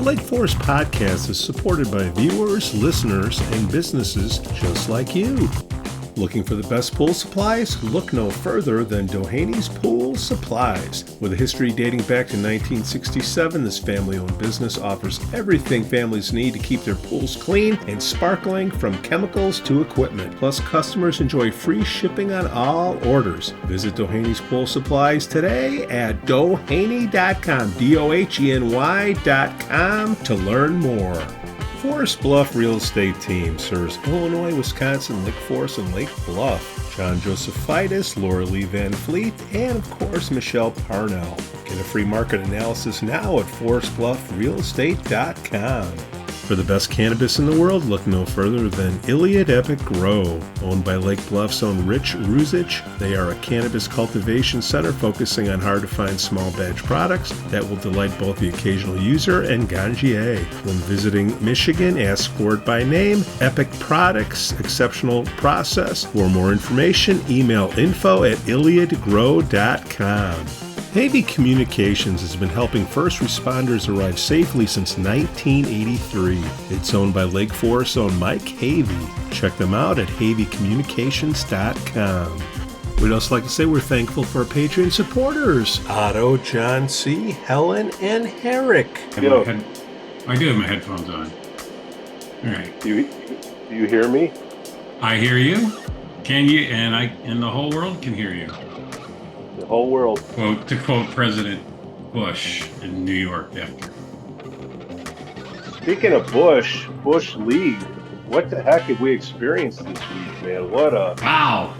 Lake Forest podcast is supported by viewers, listeners, and businesses just like you. Looking for the best pool supplies? Look no further than Doheny's Pool Supplies. With a history dating back to 1967, this family-owned business offers everything families need to keep their pools clean and sparkling, from chemicals to equipment. Plus, customers enjoy free shipping on all orders. Visit Doheny's Pool Supplies today at doheny.com, DOHENY.com, to learn more. Forest Bluff Real Estate Team serves Illinois, Wisconsin, Lake Forest, and Lake Bluff. John Josephitis, Laura Lee Van Fleet, and of course Michelle Parnell. Get a free market analysis now at forestbluffrealestate.com. For the best cannabis in the world, look no further than Iliad Epic Grow. Owned by Lake Bluff's own Rich Ruzich, they are a cannabis cultivation center focusing on hard-to-find small batch products that will delight both the occasional user and ganjier. When visiting Michigan, ask for it by name. Epic Products, exceptional process. For more information, email info@iliadgrow.com. Havey Communications has been helping first responders arrive safely since 1983. It's owned by Lake Forest's own Mike Havey. Check them out at haveycommunications.com. We'd also like to say we're thankful for our Patreon supporters, Otto, John C., Helen, and Herrick. I do have my headphones on. All right. Do you hear me? I hear you. Can you? And the whole world can hear you. The whole world. To quote President Bush in New York after. Speaking of Bush League, what the heck have we experienced this week, man? Wow.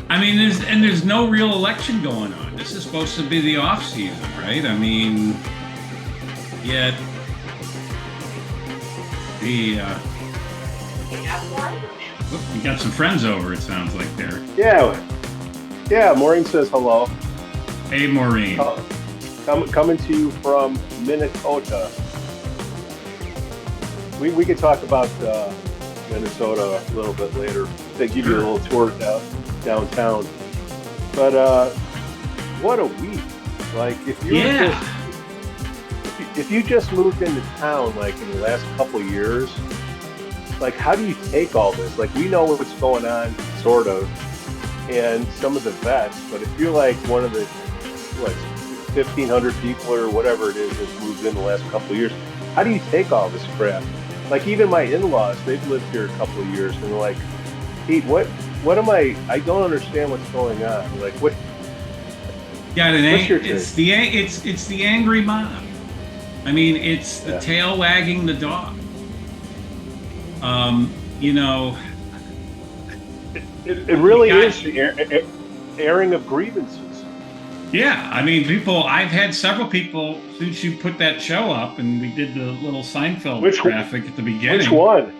I mean, there's no real election going on. This is supposed to be the off season, right? I mean, yet you got some friends over, it sounds like there. Yeah, Maureen says hello. Hey, Maureen. Coming to you from Minnesota. We could talk about Minnesota a little bit later. They give you a little tour downtown. But what a week! Like if you just moved into town like in the last couple of years, like how do you take all this? Like we know what's going on, sort of. And some of the vets, but if you're like one of the 1,500 people or whatever it is that's moved in the last couple of years, how do you take all this crap? Like even my in-laws, they've lived here a couple of years, and they're like, Pete, what am I don't understand what's going on. Like what? Yeah, it's the angry mob. I mean, it's the tail wagging the dog. It really is the airing of grievances. Yeah, I mean, I've had several people since you put that show up and we did the little Seinfeld graphic at the beginning. Which one?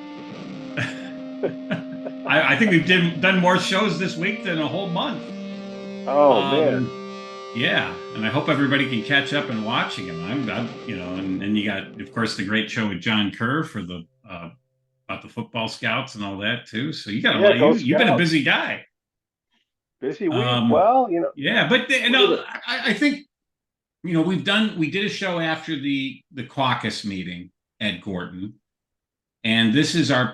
I think we've done more shows this week than a whole month. Oh, man. Yeah, and I hope everybody can catch up and watching them. And you got, of course, the great show with John Kerr for the about the football scouts and all that too. So you got you've been a busy guy. Busy week. Well, Yeah, but I think we did a show after the caucus meeting at Gorton, and this is our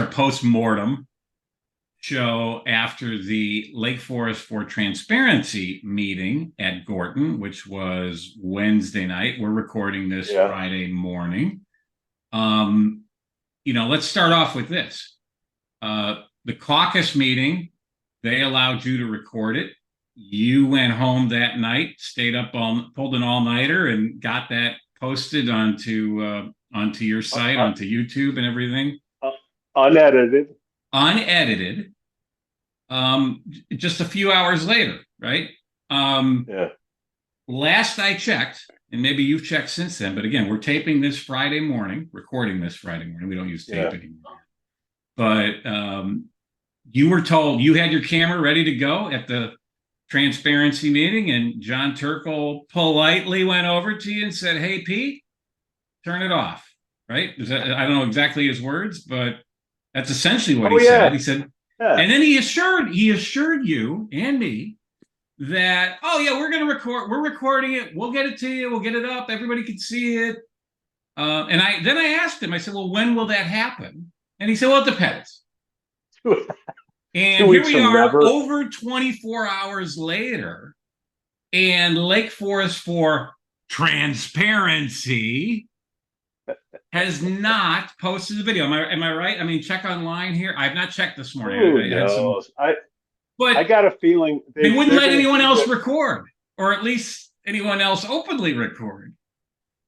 post-mortem show after the Lake Forest for Transparency meeting at Gorton, which was Wednesday night. We're recording this Friday morning. Let's start off with this. The caucus meeting, they allowed you to record it. You went home that night, stayed up pulled an all-nighter and got that posted onto your site, onto YouTube and everything. Unedited. Just a few hours later, right? Last I checked, and maybe you've checked since then, but again, we're taping this Friday morning, recording this Friday morning. We don't use tape anymore. But you were told you had your camera ready to go at the transparency meeting, and John Trkla politely went over to you and said, "Hey, Pete, turn it off." Right? I don't know exactly his words, but that's essentially what he said. He said, and then he assured you and me that, oh yeah, we're recording it, we'll get it to you, we'll get it up, everybody can see it. And I asked him, I said, well, when will that happen? And he said, well, it depends. And here we are over 24 hours later, and Lake Forest, for transparency, has not posted the video. Am I right? I mean, check online here. I've not checked this morning. But I got a feeling they wouldn't let anyone else record, or at least anyone else openly record.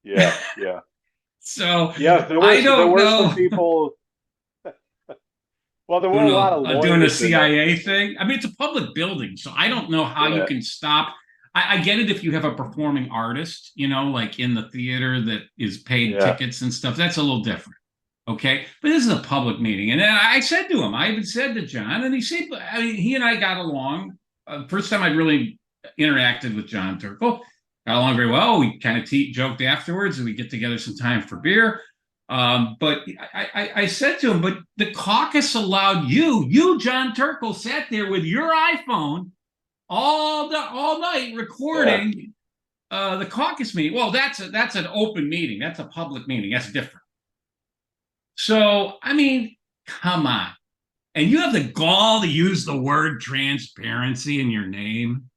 Yeah. So yeah, there were some people. Well, there were a lot of lawyers doing a CIA thing. I mean, it's a public building, so I don't know how you can stop. I get it if you have a performing artist, like in the theater that is paid tickets and stuff. That's a little different, okay? But this is a public meeting, and I said to him, I even said to John, and he and I got along. First time I'd really interacted with John Trkla. Got along very well. We kind of joked afterwards, and we get together some time for beer. But I said to him, but the caucus allowed you, John Trkla, sat there with your iPhone all night recording the caucus meeting. Well, that's an open meeting. That's a public meeting. That's different. So, I mean, come on. And you have the gall to use the word transparency in your name.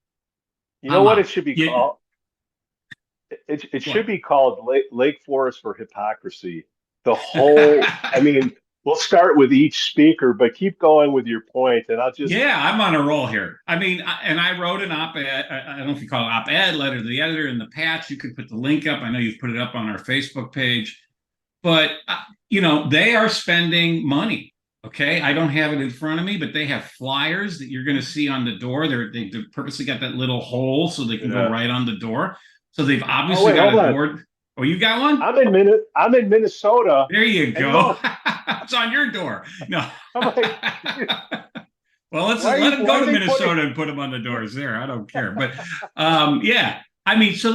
You know what it should be called? It should be called Lake Forest for Hypocrisy. The whole, I mean, we'll start with each speaker, but keep going with your point, and I'll just... Yeah, I'm on a roll here. I mean, and I wrote an op-ed, I don't know if you call it op-ed, letter to the editor in the patch. You could put the link up. I know you've put it up on our Facebook page. But, they are spending money, okay? I don't have it in front of me, but they have flyers that you're going to see on the door. They purposely got that little hole so they can go right on the door. So they've obviously got a board. Oh, you got one? I'm in Minnesota. There you go. It's on your door. No. Well, let them go to Minnesota and put them on the doors there. I don't care. But yeah, I mean, so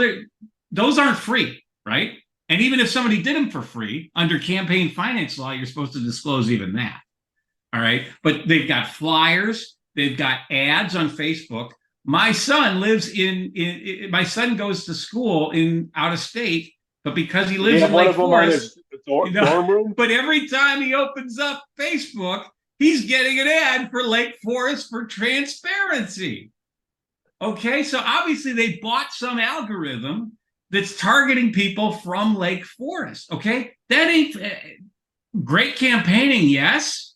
those aren't free, right? And even if somebody did them for free under campaign finance law, you're supposed to disclose even that. All right. But they've got flyers. They've got ads on Facebook. My son lives my son goes to school out of state, but because he lives in Lake Forest, dorm room? But every time he opens up Facebook, he's getting an ad for Lake Forest for transparency. Okay, so obviously they bought some algorithm that's targeting people from Lake Forest. Okay, that ain't great campaigning, yes,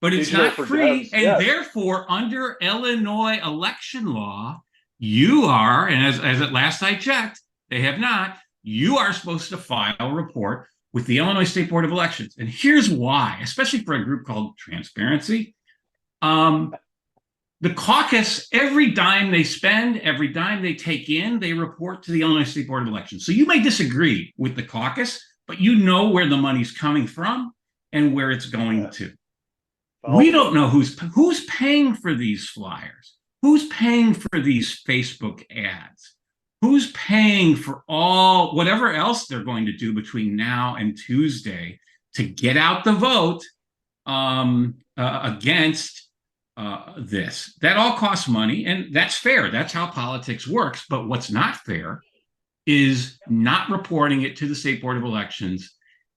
but it's not free. And therefore, under Illinois election law, you are, and as at last I checked, they have not, you are supposed to file a report with the Illinois State Board of Elections. And here's why, especially for a group called Transparency. The caucus, every dime they spend, every dime they take in, they report to the Illinois State Board of Elections. So you may disagree with the caucus, but you know where the money's coming from and where it's going to. We don't know who's paying for these flyers, who's paying for these Facebook ads, who's paying for whatever else they're going to do between now and Tuesday to get out the vote against this. That all costs money, and that's fair. That's how politics works. But what's not fair is not reporting it to the State Board of Elections,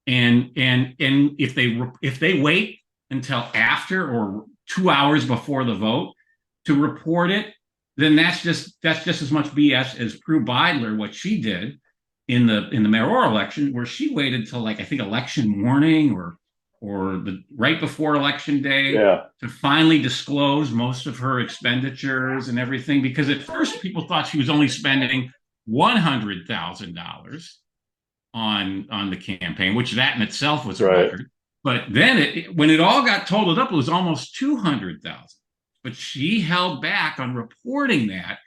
and if they wait until after or 2 hours before the vote to report it, then that's just as much BS as Prue Beidler, what she did in the mayoral election, where she waited till I think election morning or the right before election day to finally disclose most of her expenditures and everything, because at first people thought she was only spending $100,000 on the campaign, which that in itself was a record. But then when it all got totaled up, it was almost $200,000. But she held back on reporting that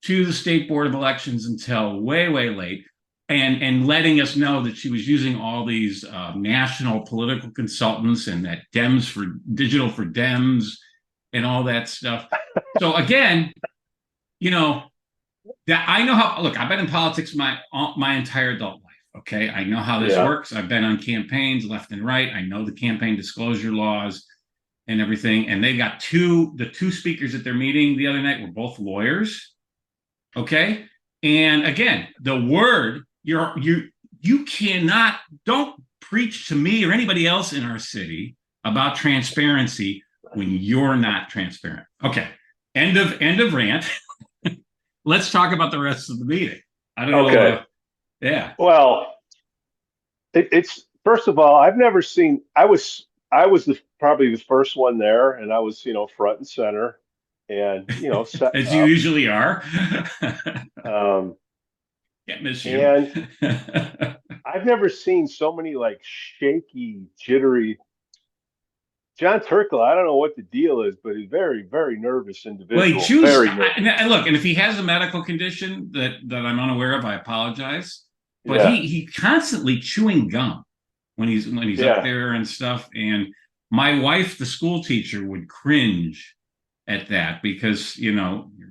to the State Board of Elections until way, way late, and letting us know that she was using all these national political consultants and that Digital for Dems and all that stuff. So again, that I know how. Look, I've been in politics my entire adult life. Okay, I know how this works. I've been on campaigns left and right. I know the campaign disclosure laws and everything. And they got the two speakers at their meeting the other night were both lawyers. Okay. And again, the word, you cannot, don't preach to me or anybody else in our city about transparency when you're not transparent. Okay. End of rant. Let's talk about the rest of the meeting. I don't know. Okay. Yeah. Well, it's first of all, I've never seen. I was probably the first one there, and I was front and center, and setting As you up. usually are. Um, Can't miss you. and I've never seen so many like shaky, jittery. John Trkla, I don't know what the deal is, but he's very, very nervous Well, he individual. chews. Very nervous. And look, and if he has a medical condition that I'm unaware of, I apologize. But Yeah, he constantly chewing gum when he's up yeah. there and stuff. And my wife, the school teacher, would cringe at that because you're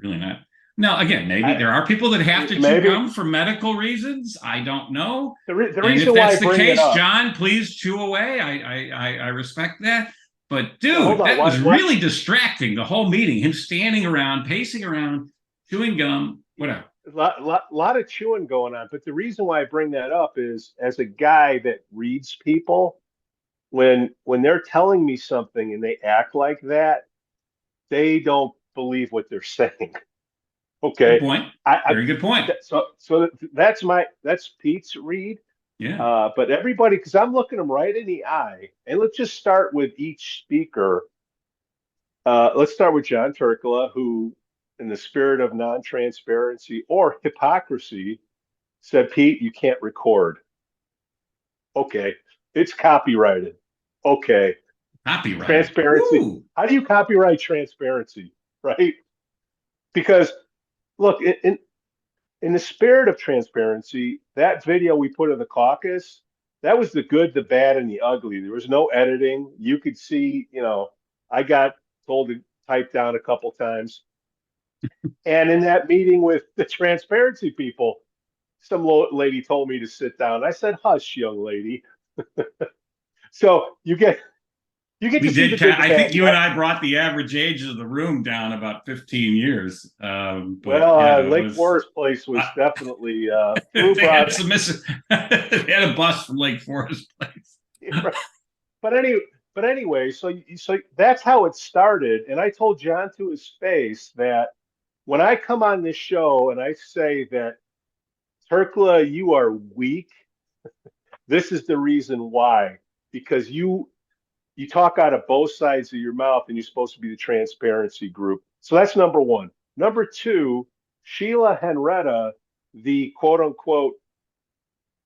really not. Now, again, maybe I, there are people that have to chew maybe gum for medical reasons. I don't know. the And if reason why I that's the bring it case, up. John, please chew away. I respect that. But Well, hold dude, on. that was Why really distracting the whole meeting. Him standing around, pacing around, chewing gum, whatever. lot of chewing going on. But the reason why I bring that up is as a guy that reads people, when they're telling me something and they act like that, they don't believe what they're saying. Good Okay. point. I Very good point. that's Pete's read. Yeah. But everybody, because I'm looking them right in the eye, and let's just start with each speaker. Let's start with John Trkla, who, in the spirit of non-transparency or hypocrisy, said, "Pete, you can't record." Okay, it's copyrighted. Okay, Copyrighted. transparency. Woo. How do you copyright transparency, right? Because look, in the spirit of transparency, that video we put in the caucus, that was the good, the bad, and the ugly. There was no editing. You could see, I got told to type down a couple times. And in that meeting with the transparency people, some lady told me to sit down. I said, "Hush, young lady." So you get to We see did. the good, the I bad, think the you and ugly. I brought the average age of the room down about 15 years. But Well, yeah, it Lake was. Forest Place was definitely Prue They had brought. some they had a bus from Lake Forest Place. But any, but anyway, so that's how it started. And I told John to his face that when I come on this show and I say that Trkla, you are weak, this is the reason why. Because you talk out of both sides of your mouth and you're supposed to be the transparency group. So that's number one. Number two, Sheila Henretta, the quote unquote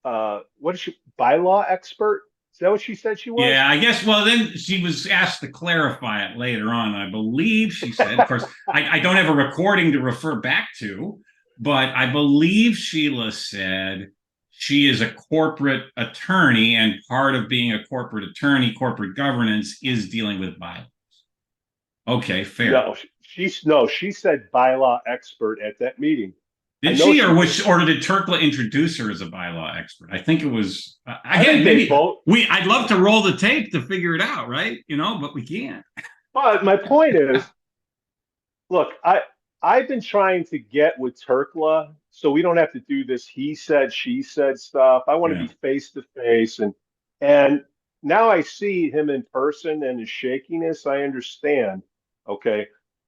what is she, bylaw expert? Is that what she said she was? Yeah, I guess. Well, then she was asked to clarify it later on. I believe she said, of course, I don't have a recording to refer back to, but I believe Sheila said she is a corporate attorney, and part of being a corporate attorney, corporate governance, is dealing with bylaws. Okay, fair. No, she said bylaw expert at that meeting. I Did know she, she or did Trkla introduce her as a bylaw expert? I think it was I think again. they Maybe both. I'd love to roll the tape to figure it out, right? But we can't. But my point is, look, I've been trying to get with Trkla so we don't have to do this he said she said stuff. I want to Yeah. be face to face, and now I see him in person and his shakiness. I understand. Okay,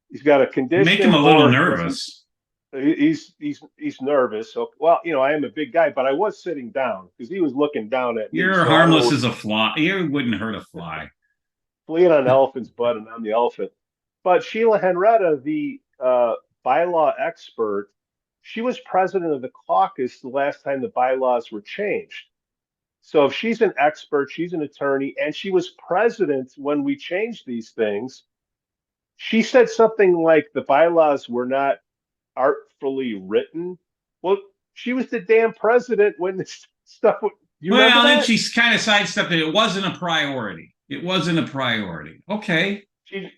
he's got a You make him condition a little or he doesn't. nervous. He's nervous. So, well, I am a big guy, but I was sitting down because he was looking down at me. You're So I don't know harmless what as a fly. You wouldn't hurt a fly. fleeing on an elephant's butt, and I'm the elephant. But Sheila Henretta, the bylaw expert, she was president of the caucus the last time the bylaws were changed. So if she's an expert, she's an attorney, and she was president when we changed these things. She said something like the bylaws were not artfully written. Well, she was the damn president when this stuff. You remember Well, then that? she's kind of sidestepped it. It wasn't a priority. It wasn't a priority. Okay. She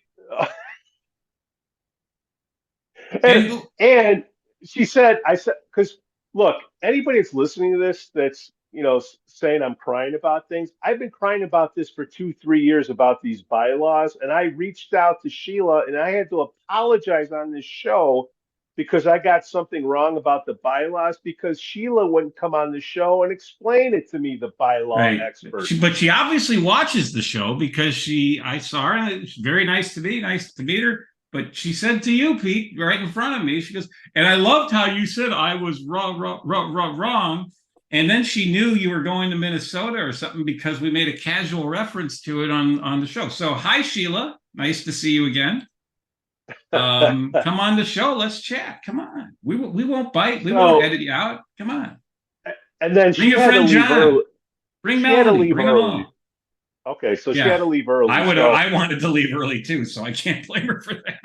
And and she said, I said, because look, anybody that's listening to this that's saying I'm crying about things, I've been crying about this for 2, 3 years about these bylaws, and I reached out to Sheila and I had to apologize on this show because I got something wrong about the bylaws because Sheila wouldn't come on the show and explain it to me, the bylaw Right. expert. But she obviously watches the show because I saw her and it's very nice to meet her. But she said to you, Pete, right in front of me, she goes, and I loved how you said I was wrong. And then she knew you were going to Minnesota or something because we made a casual reference to it on the show. So hi, Sheila. Nice to see you again. Come on the show. Let's chat. Come on. We won't bite. We won't edit you out. Come on. And then bring your friend John. Bring Melanie. Bring them all. Okay, so she had to leave early. I wanted to leave early too, so I can't blame her for that.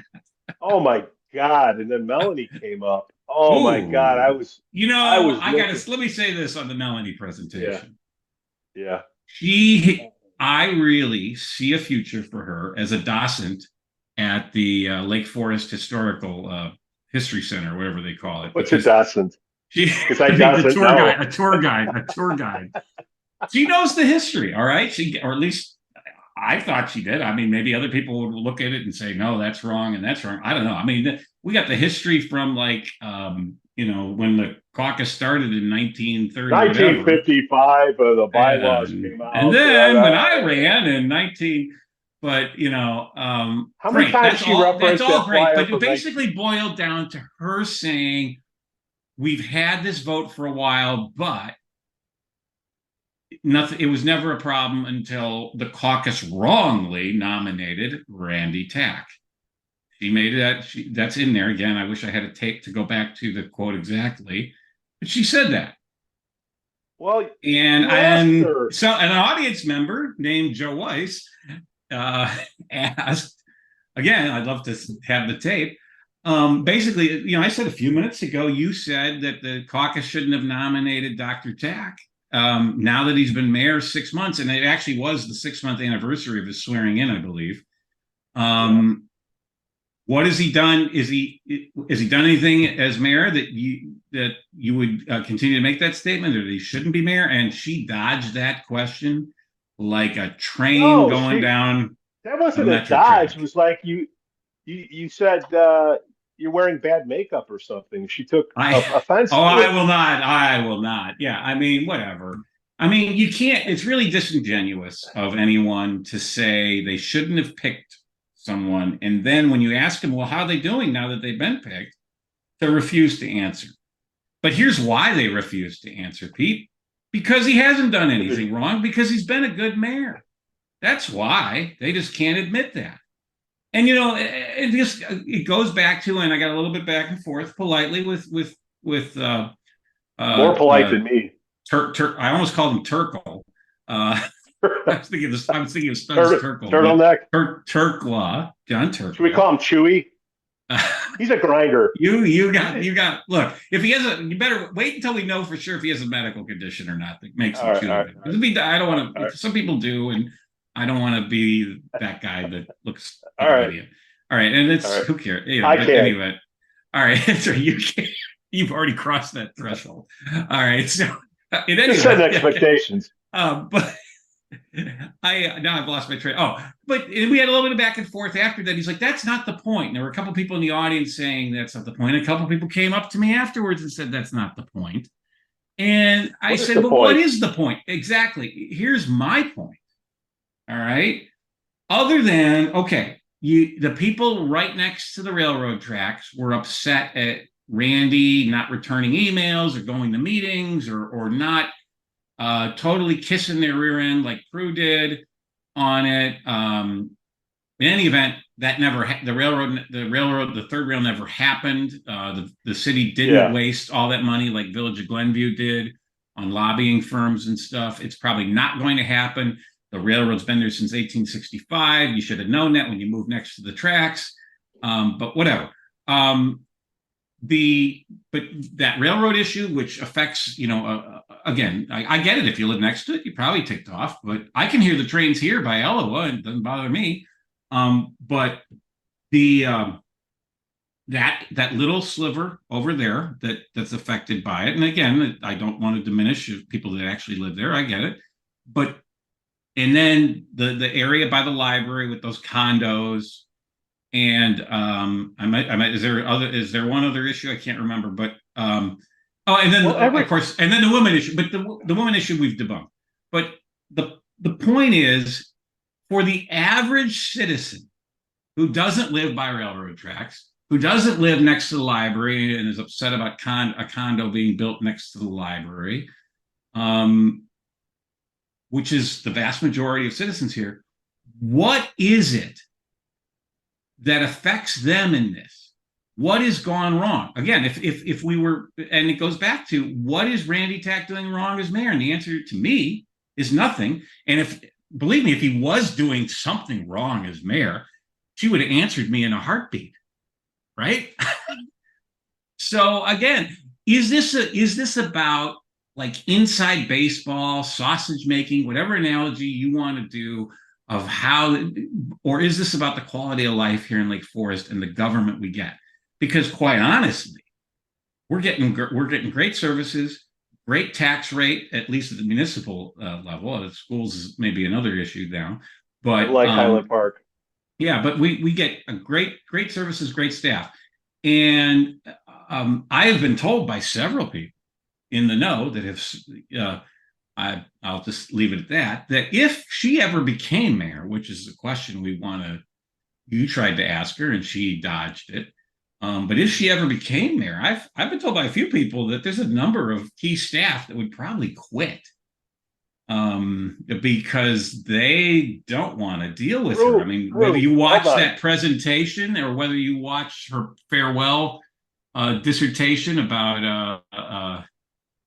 Oh my God! And then Melanie came up. Oh my God! I was. Let me say this on the Melanie presentation. Yeah. I really see a future for her as a docent at the Lake Forest Historical History Center, whatever they call it. What's a docent? A tour guide. She knows the history, all right? Or at least I thought she did. I mean, maybe other people would look at it and say, no, that's wrong and that's wrong. I don't know. I mean, we got the history from when the caucus started in 1930. 1955, the bylaws came out. And then when I ran in how many times she referenced that's all great, but it basically boiled down to her saying, we've had this vote for a while, but nothing. It was never a problem until the caucus wrongly nominated Randy Tack. She made that. That's in there again. I wish I had a tape to go back to the quote exactly, but she said that. Well, and so an audience member named Joe Weiss asked again. I'd love to have the tape. Basically, I said a few minutes ago, you said that the caucus shouldn't have nominated Dr. Tack. Now that he's been mayor 6 months, and it actually was the 6-month anniversary of his swearing in, I believe. What has he done? Has he done anything as mayor that you would continue to make that statement, or that he shouldn't be mayor? And she dodged that question like a train going down. That wasn't a dodge. It was like you said you're wearing bad makeup or something. She took offense. I will not. Yeah, I mean, whatever. I mean, you can't. It's really disingenuous of anyone to say they shouldn't have picked someone, and then when you ask them, well, how are they doing now that they've been picked, they refuse to answer. But here's why they refuse to answer, Pete. Because he hasn't done anything wrong, because he's been a good mayor. That's why they just can't admit that. And it goes back to, and I got a little bit back and forth politely with more polite than me. I almost called him Trkla. I was thinking of Studs Trkla. Turtleneck. Trkla. John Trkla. Should we call him Chewy? He's a grinder. You got. Look, if he has you better wait until we know for sure if he has a medical condition or not that makes him chewy. I don't want to. Some people do, and I don't want to be that guy that looks like an idiot. All right, and it's who cares? I can't. Anyway, all right. So you can't. You've already crossed that threshold. All right. So in any set expectations. But I've lost my train. But we had a little bit of back and forth after that. He's like, that's not the point. And there were a couple people in the audience saying that's not the point. A couple people came up to me afterwards and said that's not the point. And I said, well, what is the point? Exactly. Here's my point. All right. Other than, the people right next to the railroad tracks were upset at Randy not returning emails or going to meetings or not totally kissing their rear end like Prue did on it. In any event, that never the third rail never happened. The city didn't waste all that money like Village of Glenview did on lobbying firms and stuff. It's probably not going to happen. The railroad's been there since 1865. You should have known that when you moved next to the tracks. But whatever. But that railroad issue, which affects, again, I get it. If you live next to it, you probably ticked off. But I can hear the trains here by Ellowa, and it doesn't bother me. But that little sliver over there that's affected by it, and again, I don't want to diminish people that actually live there. I get it, but and then the area by the library with those condos, And is there one other issue? I can't remember, but oh, and then of course, and then the woman issue, but the woman issue we've debunked. But the point is, for the average citizen who doesn't live by railroad tracks, who doesn't live next to the library and is upset about a condo being built next to the library, which is the vast majority of citizens here, what is it that affects them in this? What has gone wrong? Again, if we were, and it goes back to, what is Randy Tack doing wrong as mayor? And the answer to me is nothing. And believe me, if he was doing something wrong as mayor, she would have answered me in a heartbeat, right? So again, is this about like inside baseball, sausage making, whatever analogy you want to do of how, or is this about the quality of life here in Lake Forest and the government we get? Because quite honestly, we're getting great services, great tax rate, at least at the municipal level. At schools is maybe another issue now, but like Highland Park. Yeah, but we get a great services, great staff, and I have been told by several people in the know that I'll just leave it at that if she ever became mayor, which is the question you tried to ask her and she dodged it. But if she ever became mayor, I've been told by a few people that there's a number of key staff that would probably quit because they don't want to deal with her. I mean, whether you watch that presentation or whether you watch her farewell dissertation about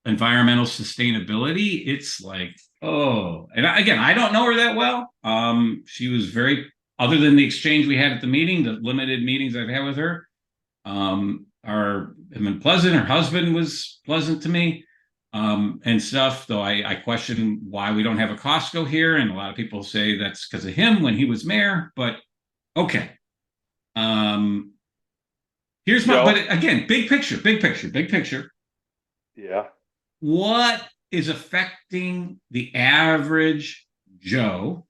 environmental sustainability, it's like, oh. And again, I don't know her that well. She was other than the exchange we had at the meeting, the limited meetings I've had with her, have been pleasant. Her husband was pleasant to me, and stuff, though I question why we don't have a Costco here, and a lot of people say that's because of him when he was mayor, but okay. But again, big picture. Yeah. What is affecting the average Joe,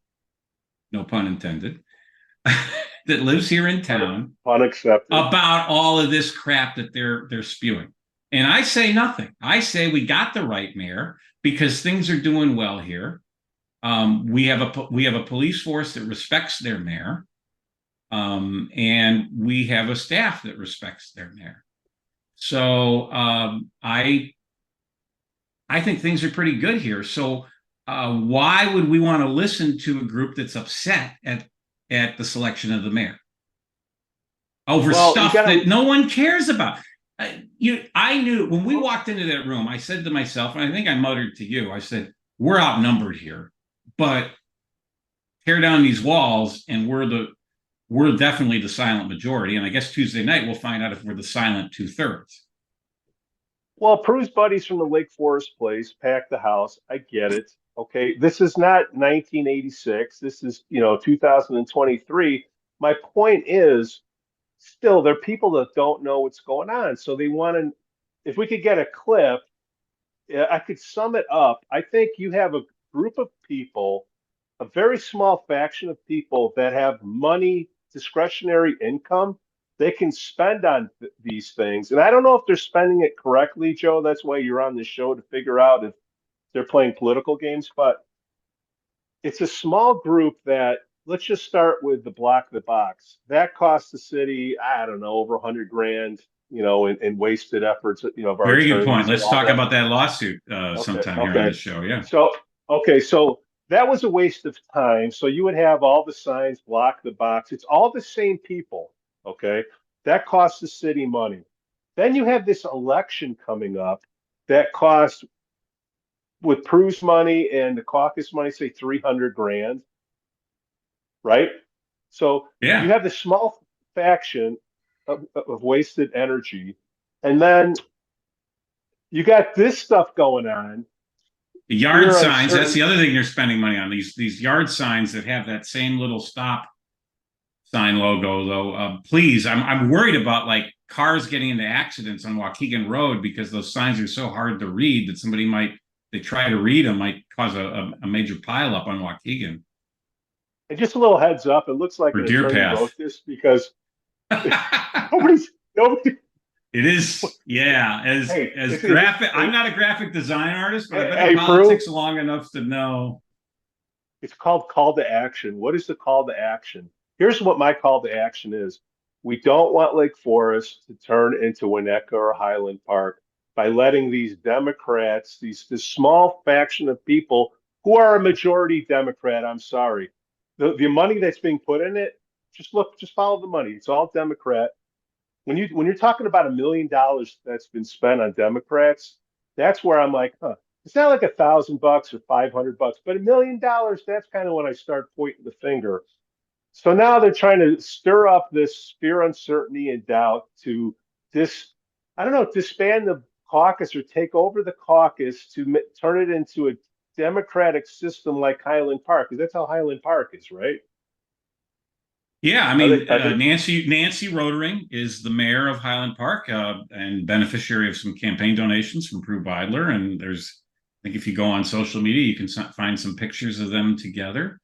no pun intended, that lives here in town about all of this crap that they're spewing? And I say nothing. I say we got the right mayor because things are doing well here. We have a police force that respects their mayor, and we have a staff that respects their mayor. So I think things are pretty good here. So why would we want to listen to a group that's upset at the selection of the mayor over stuff that no one cares about? I knew when we walked into that room, I said to myself, and I think I muttered to you, I said, we're outnumbered here, but tear down these walls and we're definitely the silent majority. And I guess Tuesday night, we'll find out if we're the silent 2/3. Well, Prue's buddies from the Lake Forest place packed the house. I get it. Okay. This is not 1986. This is, 2023. My point is, still, there are people that don't know what's going on. So they want to, if we could get a clip, I could sum it up. I think you have a group of people, a very small faction of people that have money, discretionary income they can spend on these things. And I don't know if they're spending it correctly, Joe. That's why you're on the show, to figure out if they're playing political games. But it's a small group that, let's just start with the block the box. That costs the city, I don't know, over $100,000, in wasted efforts, of our very good point. Let's talk about that lawsuit sometime here on this show. Yeah. So that was a waste of time. So you would have all the signs, block the box. It's all the same people. Okay. That costs the city money. Then you have this election coming up that costs, with Prue's money and the caucus money, say $300,000. Right. So you have this small faction of wasted energy. And then you got this stuff going on. The yard signs, that's the other thing they're spending money on. These yard signs that have that same little stop sign logo, though. Please, I'm worried about like cars getting into accidents on Waukegan Road because those signs are so hard to read that they try to read them, might cause a major pileup on Waukegan. And just a little heads up, it looks like an attorney wrote this because Nobody. It is, yeah. Hey, As graphic, I'm not a graphic design artist, but I've been in hey, Prue. politics long enough to know. It's called call to action. What is the call to action? Here's what my call to action is. We don't want Lake Forest to turn into Winnetka or Highland Park by letting these Democrats, this small faction of people who are a majority Democrat, I'm sorry. The money that's being put in it, just follow the money. It's all Democrat. When you're talking about $1 million that's been spent on Democrats, that's where I'm like, huh. It's not like $1,000 or $500, but $1 million, that's kind of when I start pointing the finger. So now they're trying to stir up this fear, uncertainty, and doubt to this, I don't know, disband the caucus or take over the caucus to turn it into a democratic system like Highland Park, because that's how Highland Park is, right? Yeah, I Are they, mean, are they, Nancy Rotering is the mayor of Highland Park and beneficiary of some campaign donations from Prue Beidler. And there's, I think, if you go on social media, you can find some pictures of them together.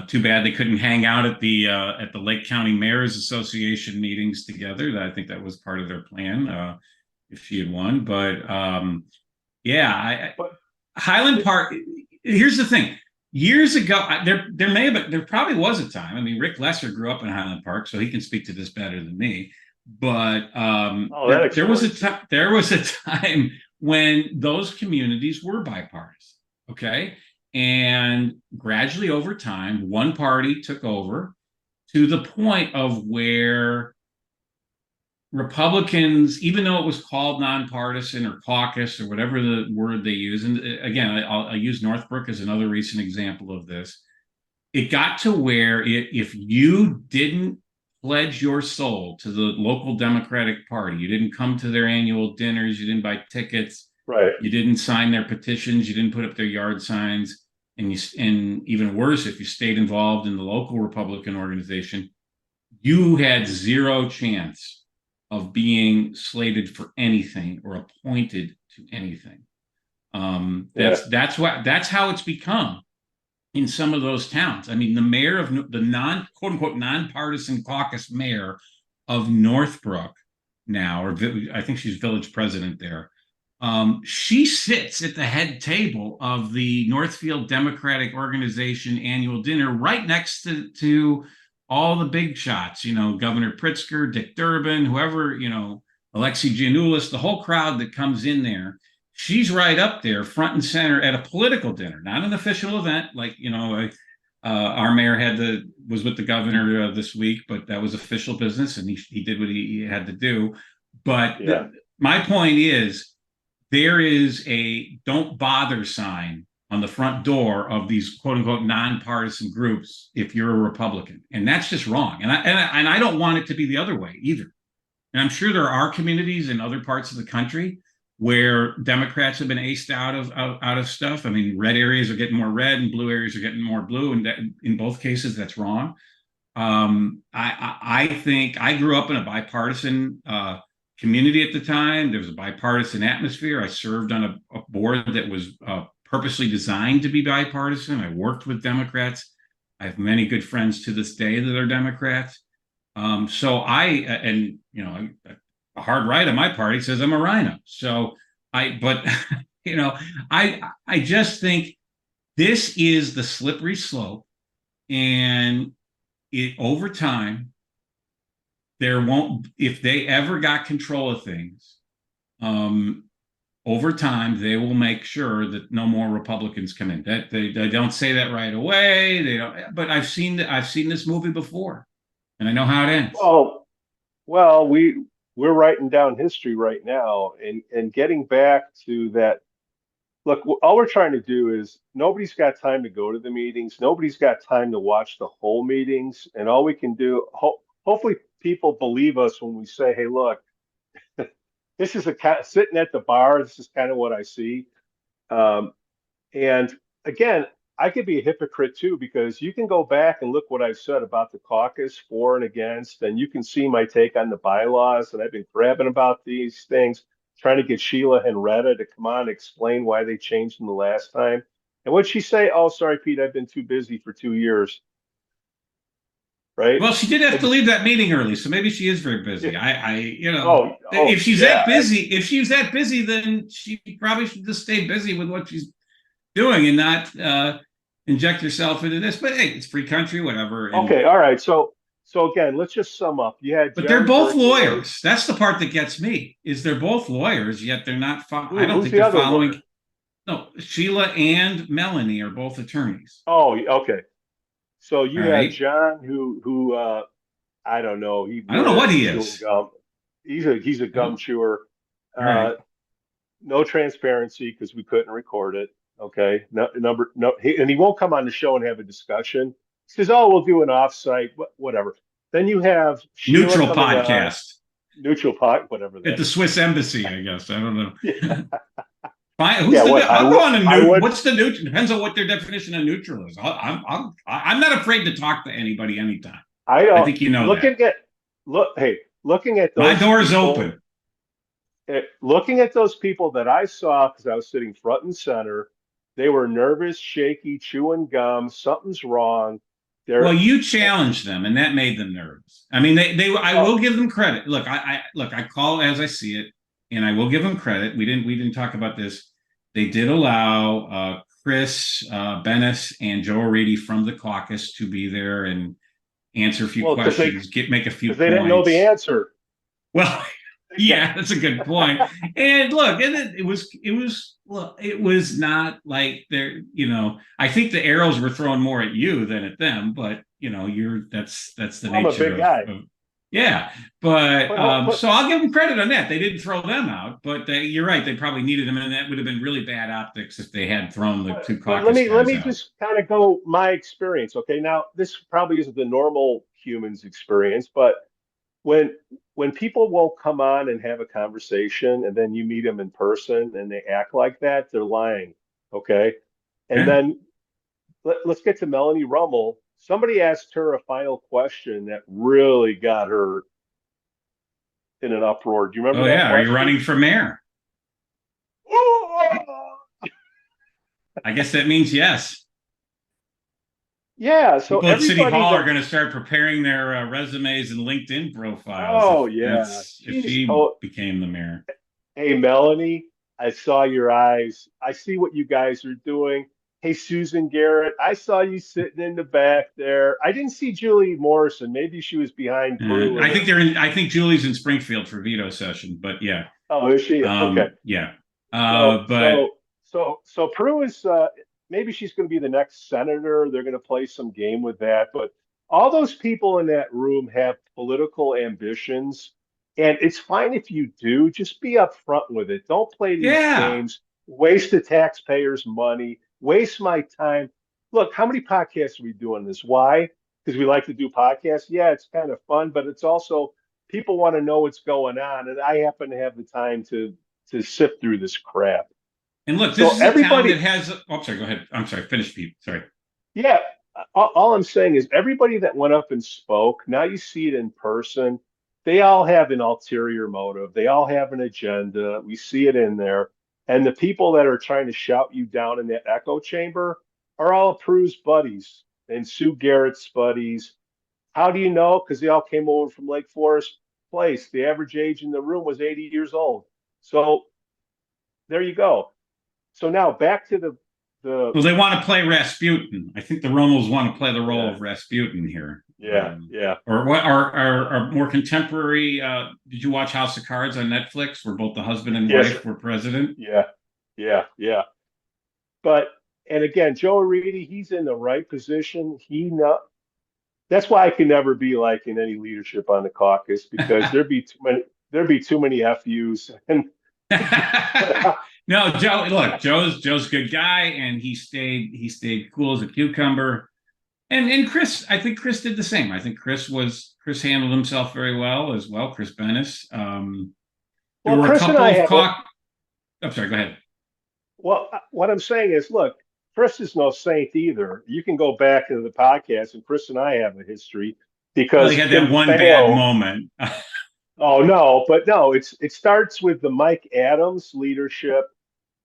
Too bad they couldn't hang out at the Lake County Mayors Association meetings together. I think that was part of their plan if she had won. But yeah, but, Highland Park. Here's the thing: years ago, there probably was a time. I mean, Rick Lesser grew up in Highland Park, so he can speak to this better than me. But oh, that explains. there was a time when those communities were bipartisan. Okay, and gradually over time, one party took over to the point of where Republicans, even though it was called nonpartisan or caucus or whatever the word they use, and again, I'll use Northbrook as another recent example of this. It got to where if you didn't pledge your soul to the local Democratic Party, you didn't come to their annual dinners, you didn't buy tickets, Right. you didn't sign their petitions, you didn't put up their yard signs, and even worse, if you stayed involved in the local Republican organization, you had zero chance of being slated for anything or appointed to anything. That's how it's become in some of those towns. I mean, the mayor of the quote unquote nonpartisan caucus mayor of Northbrook now, or I think she's village president there. She sits at the head table of the Northfield Democratic Organization annual dinner, right next to all the big shots, Governor Pritzker, Dick Durbin, whoever, Alexei Giannoulis, the whole crowd that comes in there. She's right up there, front and center at a political dinner, not an official event. Like, our mayor was with the governor this week, but that was official business, and he did what he had to do. But Yeah. My point is, there is a don't bother sign on the front door of these quote unquote nonpartisan groups if you're a Republican. And that's just wrong. And I don't want it to be the other way either. And I'm sure there are communities in other parts of the country where Democrats have been aced out of stuff. I mean, red areas are getting more red and blue areas are getting more blue. And in both cases, that's wrong. I think I grew up in a bipartisan community at the time. There was a bipartisan atmosphere. I served on a board that was purposely designed to be bipartisan. I worked with Democrats. I have many good friends to this day that are Democrats. So a hard right of my party says I'm a rhino. So but I just think this is the slippery slope, and over time, if they ever got control of things, over time, they will make sure that no more Republicans come in. That they don't say that right away. They don't, but I've seen this movie before, and I know how it ends. Well, we're writing down history right now, and getting back to that. Look, all we're trying to do is nobody's got time to go to the meetings. Nobody's got time to watch the whole meetings, and all we can do, hopefully, people believe us when we say, "Hey, look, this is sitting at the bar. This is kind of what I see." Um, and again, I could be a hypocrite too, because you can go back and look what I've said about the caucus for and against, and you can see my take on the bylaws. And I've been grabbing about these things, trying to get Sheila Henretta to come on and explain why they changed them the last time. And what'd she say? Oh, sorry, Pete, I've been too busy for 2 years. right? Well, she did have to leave that meeting early, so maybe she is very busy. If she's that busy, then she probably should just stay busy with what she's doing and not inject herself into this. But hey, it's free country, whatever. And, okay, all right. So again, let's just sum up. You had but John they're both Berkowitz. lawyers. That's the part that gets me. Is they're both lawyers, yet they're not. I don't Who's think the they're other following. lawyer? No, Sheila and Melanie are both attorneys. Oh, okay. So you All have right. John, who I don't know. He I don't know what lives he chewing is. gum. He's a gum chewer. All right. No transparency because we couldn't record it. Okay. And he won't come on the show and have a discussion. He says, "Oh, we'll do an offsite, whatever." Then you have Sheila Neutral coming on, podcast neutral pot, whatever at that the is. Swiss Embassy, I guess. I don't know. Yeah. Fine. Yeah, I'll go on a neutral. would, What's the neutral? Depends on what their definition of neutral is. I'm not afraid to talk to anybody anytime. I don't. I think you know looking that. looking at those My door is people, open. looking at those people that I saw because I was sitting front and center, they were nervous, shaky, chewing gum. Something's wrong. Well, you challenged them, and that made them nervous. I mean, I will give them credit. Look, I call it as I see it, and I will give them credit. We didn't talk about this. They did allow Chris Bennis and Joe Orit from the caucus to be there and answer a few questions, make a few points. They didn't know the answer. Well, yeah, that's a good point. And look, it was not like they're, I think the arrows were thrown more at you than at them, but that's the nature. I'm a big guy. Yeah, but so I'll give them credit on that. They didn't throw them out, but you're right. They probably needed them, and that would have been really bad optics if they had thrown the two caucus guys out. Let me just kind of go my experience. Okay, now this probably isn't the normal human's experience, but when people won't come on and have a conversation, and then you meet them in person and they act like that, they're lying. Okay, and then let's get to Melanie Rummel. Somebody asked her a final question that really got her in an uproar. Do you remember that question? Are you running for mayor? I guess that means yes. Yeah, so people at City Hall are going to start preparing their resumes and LinkedIn profiles. Oh, yeah. If she became the mayor. Hey, Melanie, I saw your eyes. I see what you guys are doing. Hey, Susan Garrett, I saw you sitting in the back there. I didn't see Julie Morrison. Maybe she was behind Prue. I think Julie's in Springfield for veto session, but yeah. Oh, is she? Okay. Yeah. So Prue is maybe she's going to be the next senator. They're going to play some game with that. But all those people in that room have political ambitions. And it's fine if you do. Just be upfront with it. Don't play these games. Waste the taxpayers' money. Waste my time. Look, how many podcasts are we doing this? Why? Because we like to do podcasts. Yeah, it's kind of fun, but it's also people want to know what's going on. And I happen to have the time to sift through this crap. And look, this is a town that has. Oh, sorry. Go ahead. I'm sorry. Finish, Pete. Sorry. Yeah. All I'm saying is everybody that went up and spoke, now you see it in person. They all have an ulterior motive. They all have an agenda. We see it in there. And the people that are trying to shout you down in that echo chamber are all Prue's buddies and Sue Garrett's buddies. How do you know? Because they all came over from Lake Forest Place. The average age in the room was 80 years old. So there you go. So now back to the. Well, they want to play Rasputin. I think the Rummels want to play the role of Rasputin here. Yeah. Or what? Are more contemporary? Did you watch House of Cards on Netflix, where both the husband and wife were president? Yeah. But and again, Joe Orit, he's in the right position. That's why I can never be like in any leadership on the caucus because there'd be too many FUs and. No, Joe. Look, Joe's a good guy, and he stayed cool as a cucumber. And Chris, I think Chris did the same. I think Chris handled himself very well as well. Chris Bennis. There were Chris a couple of I'm sorry. Go ahead. Well, what I'm saying is, look, Chris is no saint either. You can go back into the podcast, and Chris and I have a history because he had that one bad moment. Oh no, but no, it starts with the Mike Adams leadership.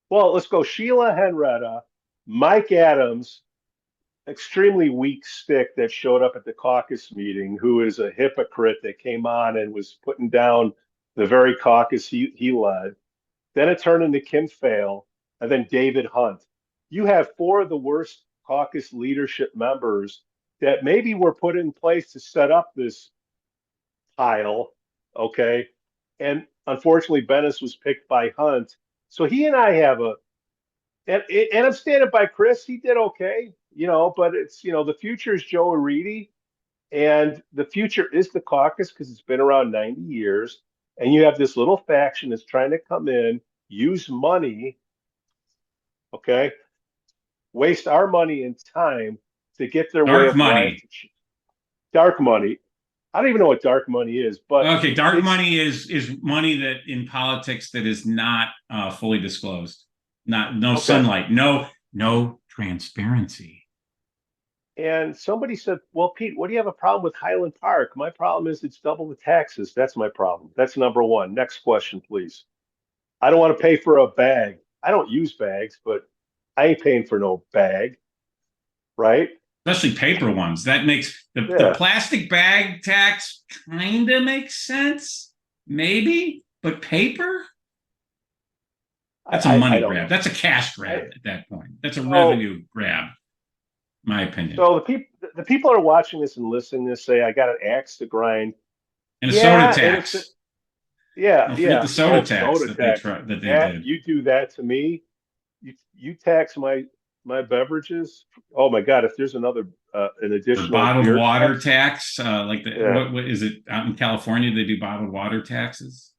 Well, let's go Sheila Henretta, Mike Adams, extremely weak stick that showed up at the caucus meeting, who is a hypocrite that came on and was putting down the very caucus he led. Then it turned into Kim Phail, and then David Hunt. You have four of the worst caucus leadership members that maybe were put in place to set up this pile, okay? And unfortunately, Bennis was picked by Hunt. So he and I have and I'm standing by Chris. He did okay, but it's, the future is Joe Orit, and the future is the caucus because it's been around 90 years. And you have this little faction that's trying to come in, use money, okay, waste our money and time to get their way Dark of money. life. Dark money. I don't even know what dark money is, but okay, dark money is money that in politics that is not fully disclosed. No okay. sunlight, no transparency. And somebody said, well, Pete, what do you have a problem with Highland Park? My problem is it's double the taxes. That's my problem. That's number one. Next question, please. I don't want to pay for a bag. I don't use bags, but I ain't paying for no bag, right? Especially paper ones. That makes the plastic bag tax kind of makes sense, maybe, but paper? That's a money grab. That's a cash grab at that point. That's a revenue grab, my opinion. So the people are watching this and listening to this say, I got an axe to grind. And a soda tax. Don't forget the soda tax that they did. You do that to me. You tax my beverages. Oh my God! If there's another an additional bottled water tax, like what is it out in California? They do bottled water taxes.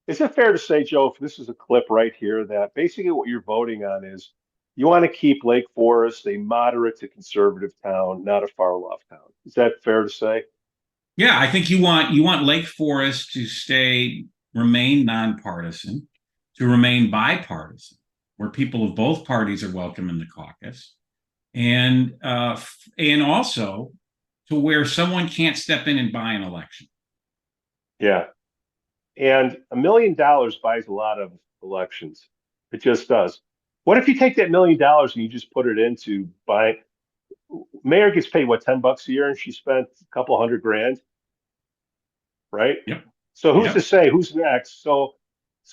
Is it fair to say, Joe, if this is a clip right here, that basically what you're voting on is you want to keep Lake Forest a moderate to conservative town, not a far left town? Is that fair to say? Yeah, I think you want Lake Forest to remain nonpartisan, to remain bipartisan, where people of both parties are welcome in the caucus, and also to where someone can't step in and buy an election. Yeah, and $1 million buys a lot of elections. It just does. What if you take that $1 million and you just put it into buying? Mayor gets paid what, $10 a year, and she spent a couple $100,000, right? Yep. So who's to say who's next? So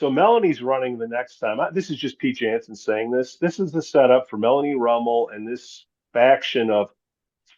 Melanie's running the next time. This is just Pete Jansen saying this. This is the setup for Melanie Rummel and this faction of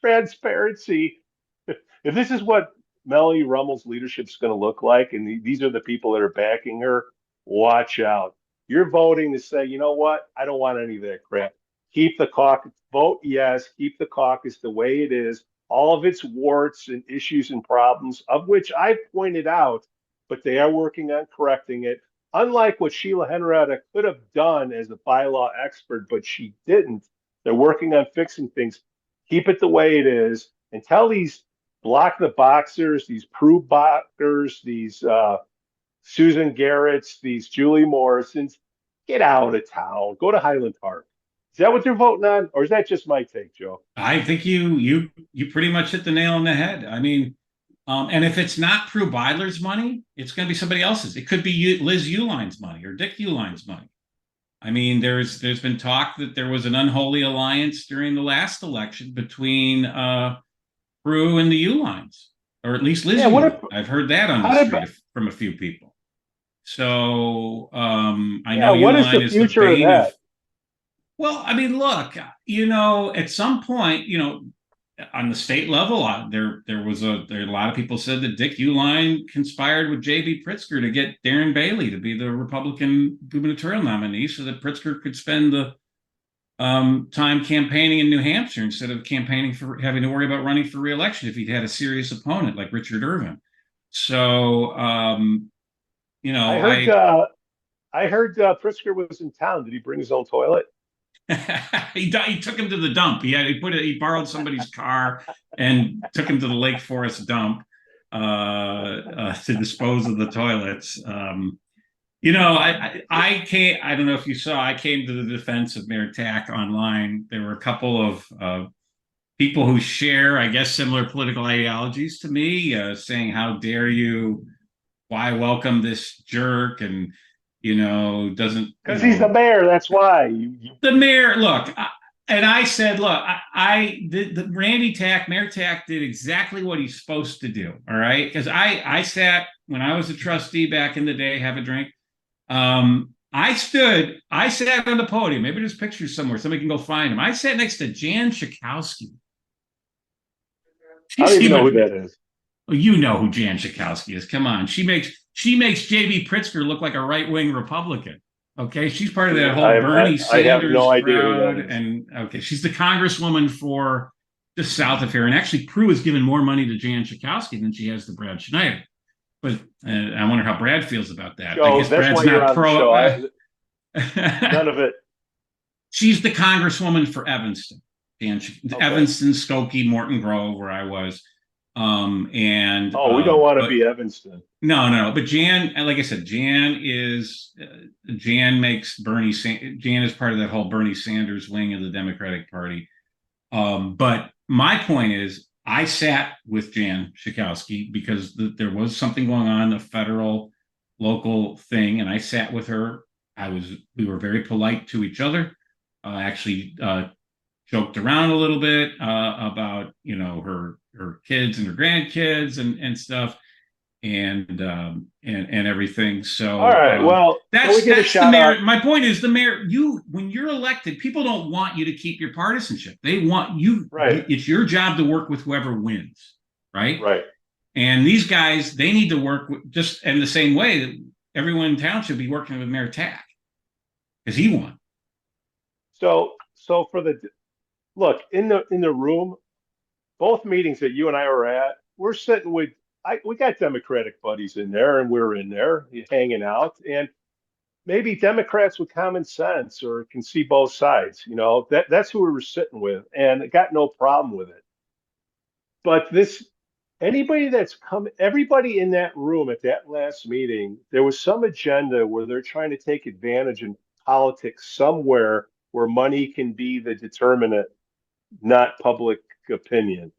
transparency. If this is what Melanie Rummel's leadership is going to look like, and these are the people that are backing her, watch out. You're voting to say, you know what? I don't want any of that crap. Keep the caucus. Vote yes. Keep the caucus the way it is. All of its warts and issues and problems, of which I've pointed out, but they are working on correcting it. Unlike what Sheila Henretta could have done as a bylaw expert, but she didn't. They're working on fixing things. Keep it the way it is, and tell these block the boxers, these Prue boxers, these Susan Garretts, these Julie Morrisons, get out of town. Go to Highland Park. Is that what they're voting on, or is that just my take, Joe? I think you pretty much hit the nail on the head. I mean, and if it's not Prue Beidler's money, it's going to be somebody else's. It could be Liz Uhline's money or Dick Uhline's money. I mean, there's been talk that there was an unholy alliance during the last election between Prue and the Uhlines, or at least Liz Uhline. I've heard that on the street from a few people. So I know what is the future of that? Well, I mean, look, at some point, on the state level, there was a lot of people said that Dick Uhline conspired with J.B. Pritzker to get Darren Bailey to be the Republican gubernatorial nominee, so that Pritzker could spend the time campaigning in New Hampshire instead of campaigning for having to worry about running for re-election if he'd had a serious opponent like Richard Irvin. So, I heard Pritzker was in town. Did he bring his own toilet? He took him to the dump. He borrowed somebody's car and took him to the Lake Forest dump to dispose of the toilets. I don't know if you saw, I came to the defense of Mayor Tack online. There were a couple of people who share, I guess, similar political ideologies to me, saying, how dare you, why welcome this jerk? And, doesn't... Because he's the mayor, that's why. The mayor, look, And I said, look, the Randy Tack, Mayor Tack did exactly what he's supposed to do. All right. Because I sat when I was a trustee back in the day, have a drink. I sat on the podium. Maybe there's pictures somewhere. Somebody can go find them. I sat next to Jan Schakowsky. I don't even know who that is. Well, you know who Jan Schakowsky is. Come on. She makes J.B. Pritzker look like a right-wing Republican. Okay, she's part of that whole Bernie Sanders I have no idea crowd, and okay, she's the congresswoman for just south of here. And actually, Prue has given more money to Jan Schakowsky than she has to Brad Schneider. But I wonder how Brad feels about that. Joe, I guess Brad's not pro. None of it. She's the congresswoman for Evanston, Evanston, Skokie, Morton Grove, where I was. We don't want to be Evanston. No. But Jan, like I said, Jan makes Jan is part of that whole Bernie Sanders wing of the Democratic Party. But my point is, I sat with Jan Schakowsky because there was something going on, a federal, local thing, and I sat with her. We were very polite to each other. Actually, joked around a little bit about her kids and her grandkids and stuff and everything. So all right, well, that's the mayor. My point is, the mayor, when you're elected, people don't want you to keep your partisanship. They want you. Right. It's your job to work with whoever wins. Right. Right. And these guys, they need to work just in the same way that everyone in town should be working with Mayor Tack because he won. So look in the room, both meetings that you and I were at, we're sitting with we got Democratic buddies in there, and we're in there hanging out, and maybe Democrats with common sense or can see both sides. That's who we were sitting with, and got no problem with it. But everybody in that room at that last meeting, there was some agenda where they're trying to take advantage in politics somewhere where money can be the determinant, not public opinion.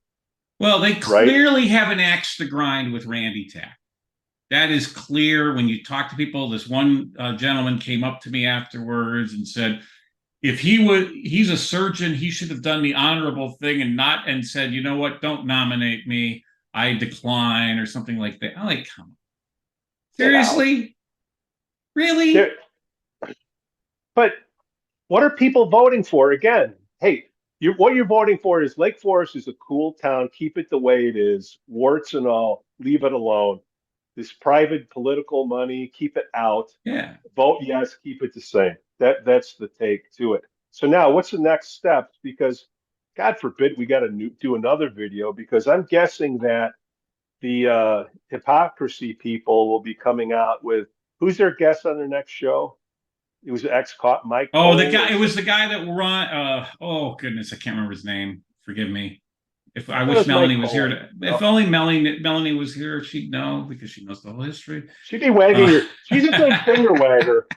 Well, they clearly have an axe to grind with Randy Tack. That is clear when you talk to people. This one gentleman came up to me afterwards and said, if he's a surgeon, he should have done the honorable thing and said, you know what, don't nominate me, I decline, or something like that. I'm like, come on. Seriously? Really? But what are people voting for? Again, hey, what you're voting for is Lake Forest is a cool town. Keep it the way it is. Warts and all. Leave it alone. This private political money, keep it out. Yeah. Vote yes, keep it the same. That's the take to it. So now what's the next step? Because God forbid we got to do another video, because I'm guessing that the hypocrisy people will be coming out with, who's their guest on their next show? It was Mike. Oh, it was the guy that run. Oh goodness, I can't remember his name. Forgive me. If I wish Melanie was here. If only Melanie was here, she'd know, because she knows the whole history. She'd be wagging her. She's a good finger wagger.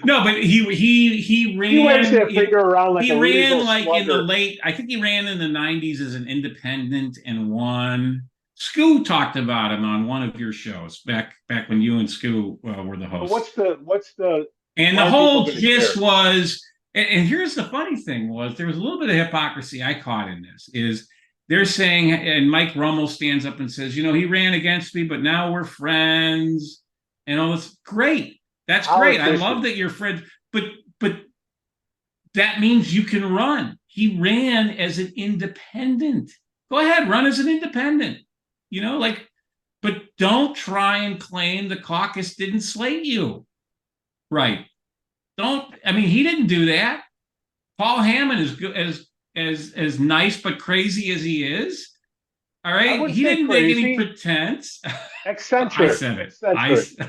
No, but he ran. He wags that finger around like he a ran like slugger. In the late. I think he ran in the '90s as an independent and won. Scoo talked about him on one of your shows back when you and Scoo were the hosts. But what's the and the whole gist was, and here's the funny thing was, there was a little bit of hypocrisy I caught in this, is they're saying, and Mike Rummel stands up and says, he ran against me, but now we're friends, and all this. Great. That's great. I love that you're friends, but that means you can run. He ran as an independent. Go ahead, run as an independent. But don't try and claim the caucus didn't slate you. Right. He didn't do that. Paul Hammond is good, as nice but crazy as he is. All right. He didn't make any pretense. Eccentric. I said it.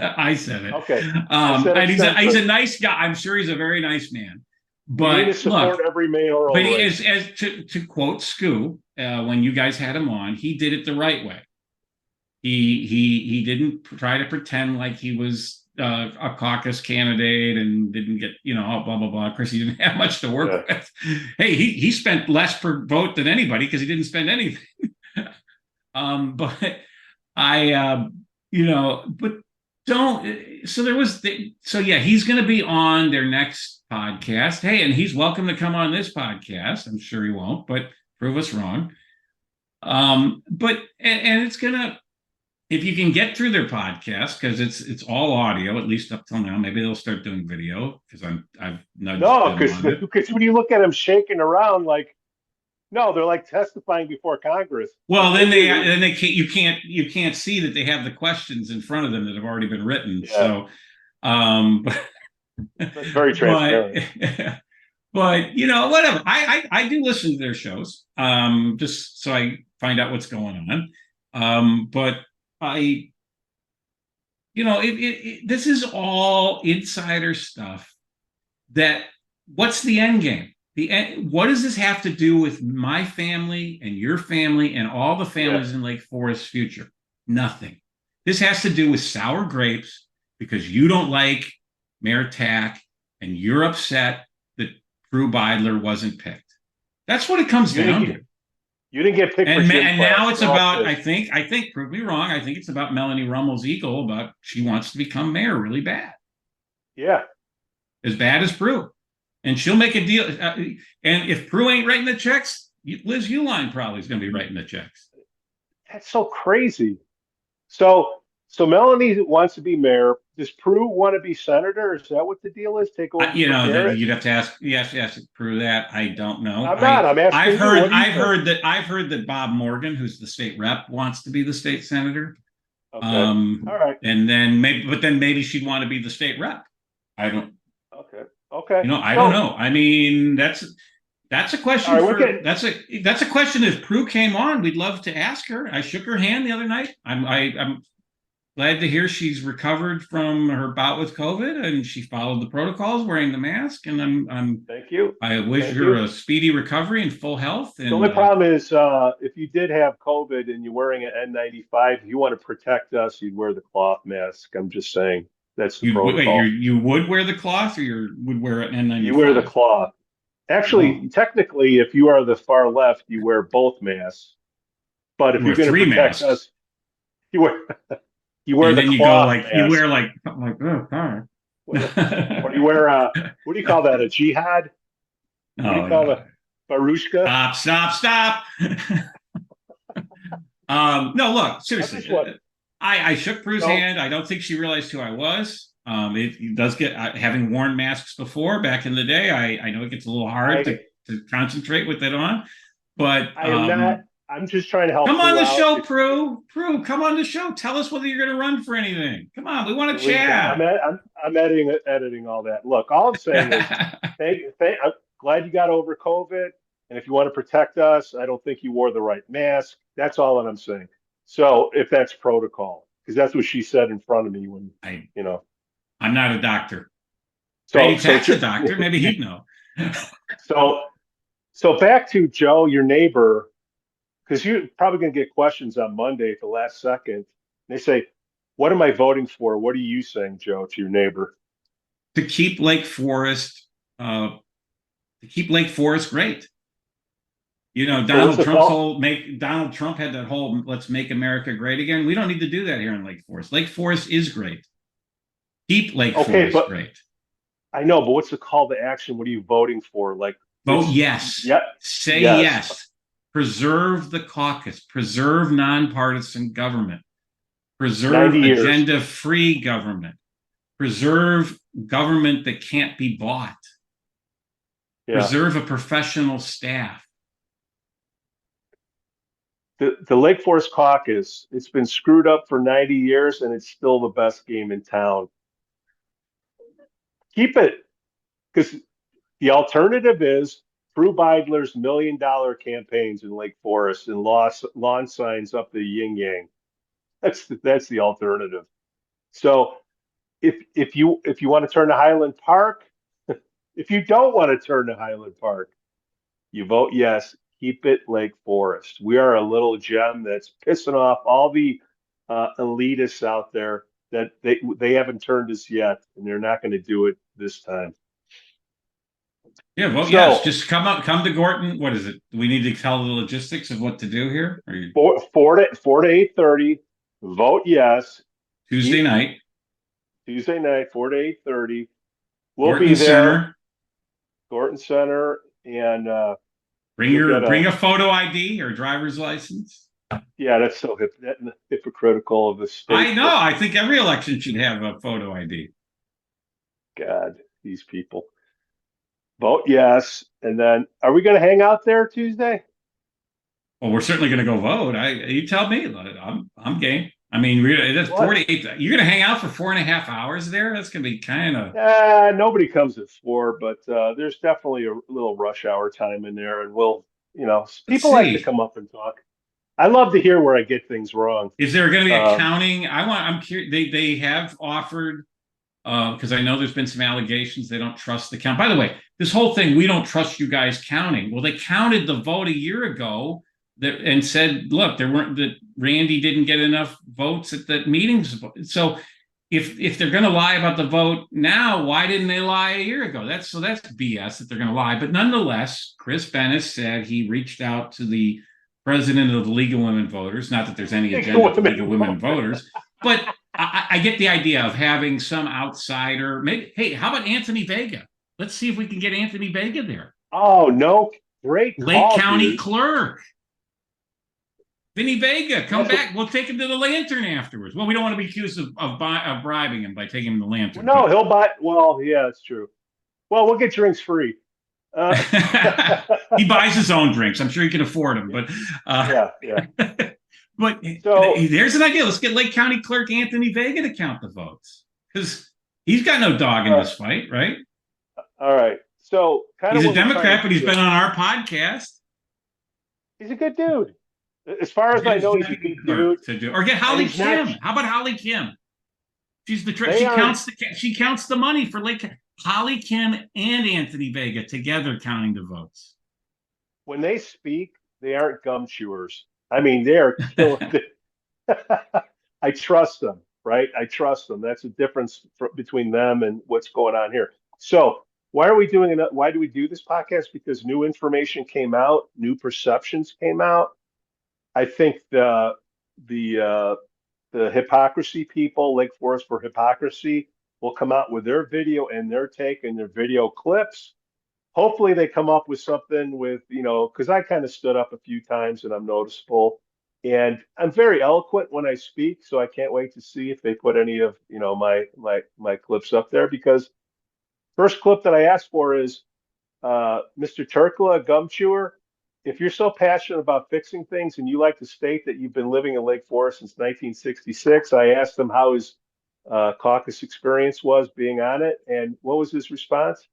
I said it. Okay. And he's a nice guy. I'm sure he's a very nice man. But you need to support every mayoral. But to quote Scoo, when you guys had him on, he did it the right way. He didn't try to pretend like he was a caucus candidate and didn't get, blah, blah, blah. Of course, he didn't have much to work with. Hey, he spent less per vote than anybody because he didn't spend anything. But don't. So there was. So yeah, he's going to be on their next podcast. Hey, and he's welcome to come on this podcast. I'm sure he won't, but prove us wrong. But and it's gonna, if you can get through their podcast, because it's all audio, at least up till now. Maybe they'll start doing video because I've nudged No, them on it. because when you look at them shaking around, like, no, they're like testifying before Congress. Well, then they can't, you can't see that they have the questions in front of them that have already been written. Yeah. So, That's very transparent. But whatever. I do listen to their shows, just so I find out what's going on. But this is all insider stuff. What's the end game? What does this have to do with my family and your family and all the families in Lake Forest's future? Nothing. This has to do with sour grapes because you don't like Mayor Tack and you're upset that Prue Beidler wasn't picked. That's what it comes down to. You didn't get picked. And now it's about, I think, prove me wrong, I think it's about Melanie Rummel's ego, about she wants to become mayor really bad. Yeah. As bad as Prue. And she'll make a deal. And if Prue ain't writing the checks, Liz Uhline probably is going to be writing the checks. That's so crazy. So Melanie wants to be mayor. Does Prue want to be senator? Is that what the deal is? Take over. You'd have to ask. Yes, Prue that. I don't know. I'm asking. I've heard that Bob Morgan, who's the state rep, wants to be the state senator. Okay. All right. And then maybe she'd want to be the state rep. I don't. Okay. I don't know. I mean, that's a question. Right, that's a question. If Prue came on, we'd love to ask her. I shook her hand the other night. I'm glad to hear she's recovered from her bout with COVID and she followed the protocols, wearing the mask. And I'm thank you. I wish her a speedy recovery and full health. And, the only problem is if you did have COVID and you're wearing an N95, if you want to protect us, you'd wear the cloth mask. I'm just saying. That's the protocol. You would wear the cloth, or you would wear an N95? You wear the cloth. Actually, technically, if you are the far left, you wear both masks. But if you're going to protect us, you wear and the then cloth. You wear like oh, God. What do you wear? What do you call that? A jihad? What do you call it? Barushka? Stop. No, look, seriously. I shook Prue's hand. I don't think she realized who I was. It does get, having worn masks before back in the day, I know it gets a little hard to concentrate with it on. But I'm just trying to help. Come on the show, Prue. Prue, come on the show. Tell us whether you're going to run for anything. Come on, we want to chat. I'm editing all that. Look, all I'm saying is, I'm glad you got over COVID. And if you want to protect us, I don't think you wore the right mask. That's all that I'm saying. So if that's protocol, because that's what she said in front of me when I'm not a doctor. Maybe Tack's a doctor. Maybe he'd know. So back to Joe, your neighbor, because you're probably going to get questions on Monday at the last second. They say, "What am I voting for?" What are you saying, Joe, to your neighbor? To keep Lake Forest, great. Donald Trump had that whole "Let's make America great again." We don't need to do that here in Lake Forest. Lake Forest is great. Keep Lake Forest great. I know, but what's the call to action? What are you voting for? Vote yes. Yep. Say yes. Preserve the caucus. Preserve nonpartisan government. Preserve agenda-free government. Preserve government that can't be bought. Yeah. Preserve a professional staff. The Lake Forest Caucus, it's been screwed up for 90 years, and it's still the best game in town. Keep it, because the alternative is Prue Beidler's $1 million campaigns in Lake Forest and lawn signs up the yin yang. That's the alternative. So if you want to turn to Highland Park, if you don't want to turn to Highland Park, you vote yes. Keep it Lake Forest. We are a little gem that's pissing off all the elitists out there that they haven't turned us yet, and they're not going to do it this time. Yeah, well, yes. Just come to Gorton. What is it? We need to tell the logistics of what to do here. 4 to 8:30. Vote yes. Tuesday night. Tuesday night, 4 to 8:30. We'll Thornton be there, Center. Thornton Center, and Bring a photo ID or driver's license. yeah, that's so hypocritical of the state. I know. I think every election should have a photo ID. God, these people. Vote yes, and then are we going to hang out there Tuesday? Well, we're certainly going to go vote. You tell me. I'm game. I mean, that's 48. You're going to hang out for 4.5 hours there. That's going to be kind of. Nobody comes at 4, but there's definitely a little rush hour time in there, and people like to come up and talk. I love to hear where I get things wrong. Is there going to be a counting? I'm curious. They have offered, because I know there's been some allegations they don't trust the count. By the way, this whole thing, we don't trust you guys counting. Well, they counted the vote a year ago and said, look, that Randy didn't get enough votes at the meetings. So if they're going to lie about the vote now, why didn't they lie a year ago? That's BS that they're going to lie. But nonetheless, Chris Bennis said he reached out to the president of the League of Women Voters. Not that there's any agenda for League of Women Voters, but I get the idea of having some outsider. Maybe, hey, how about Anthony Vega? Let's see if we can get Anthony Vega there. Oh, no. Great Lake call, County dude. Clerk. Vinny Vega, come back. We'll take him to the Lantern afterwards. Well, we don't want to be accused of bribing him by taking him to the Lantern. No, he'll buy. Well, yeah, that's true. Well, we'll get drinks free. He buys his own drinks. I'm sure he can afford them. But yeah. But so, there's an idea. Let's get Lake County Clerk Anthony Vega to count the votes, because he's got no dog in this fight, right? All right. So he's a Democrat, but he's been on our podcast. He's a good dude. As far as I know, he's a good dude. Or get Holly Kim. How about Holly Kim? She's the she counts the money for Lake. Holly Kim and Anthony Vega together counting the votes. When they speak, they aren't gum chewers. I mean, they're killing it. I trust them, right? I trust them. That's the difference between them and what's going on here. So why are we doing it? Why do we do this podcast? Because new information came out, new perceptions came out. I think the hypocrisy people, Lake Forest for Hypocrisy, will come out with their video and their take and their video clips. Hopefully they come up with something with, because I kind of stood up a few times and I'm noticeable. And I'm very eloquent when I speak, so I can't wait to see if they put any of, my clips up there, because first clip that I asked for is Mr. Trkla, gum chewer. If you're so passionate about fixing things and you like to state that you've been living in Lake Forest since 1966, I asked him how his caucus experience was being on it. And what was his response?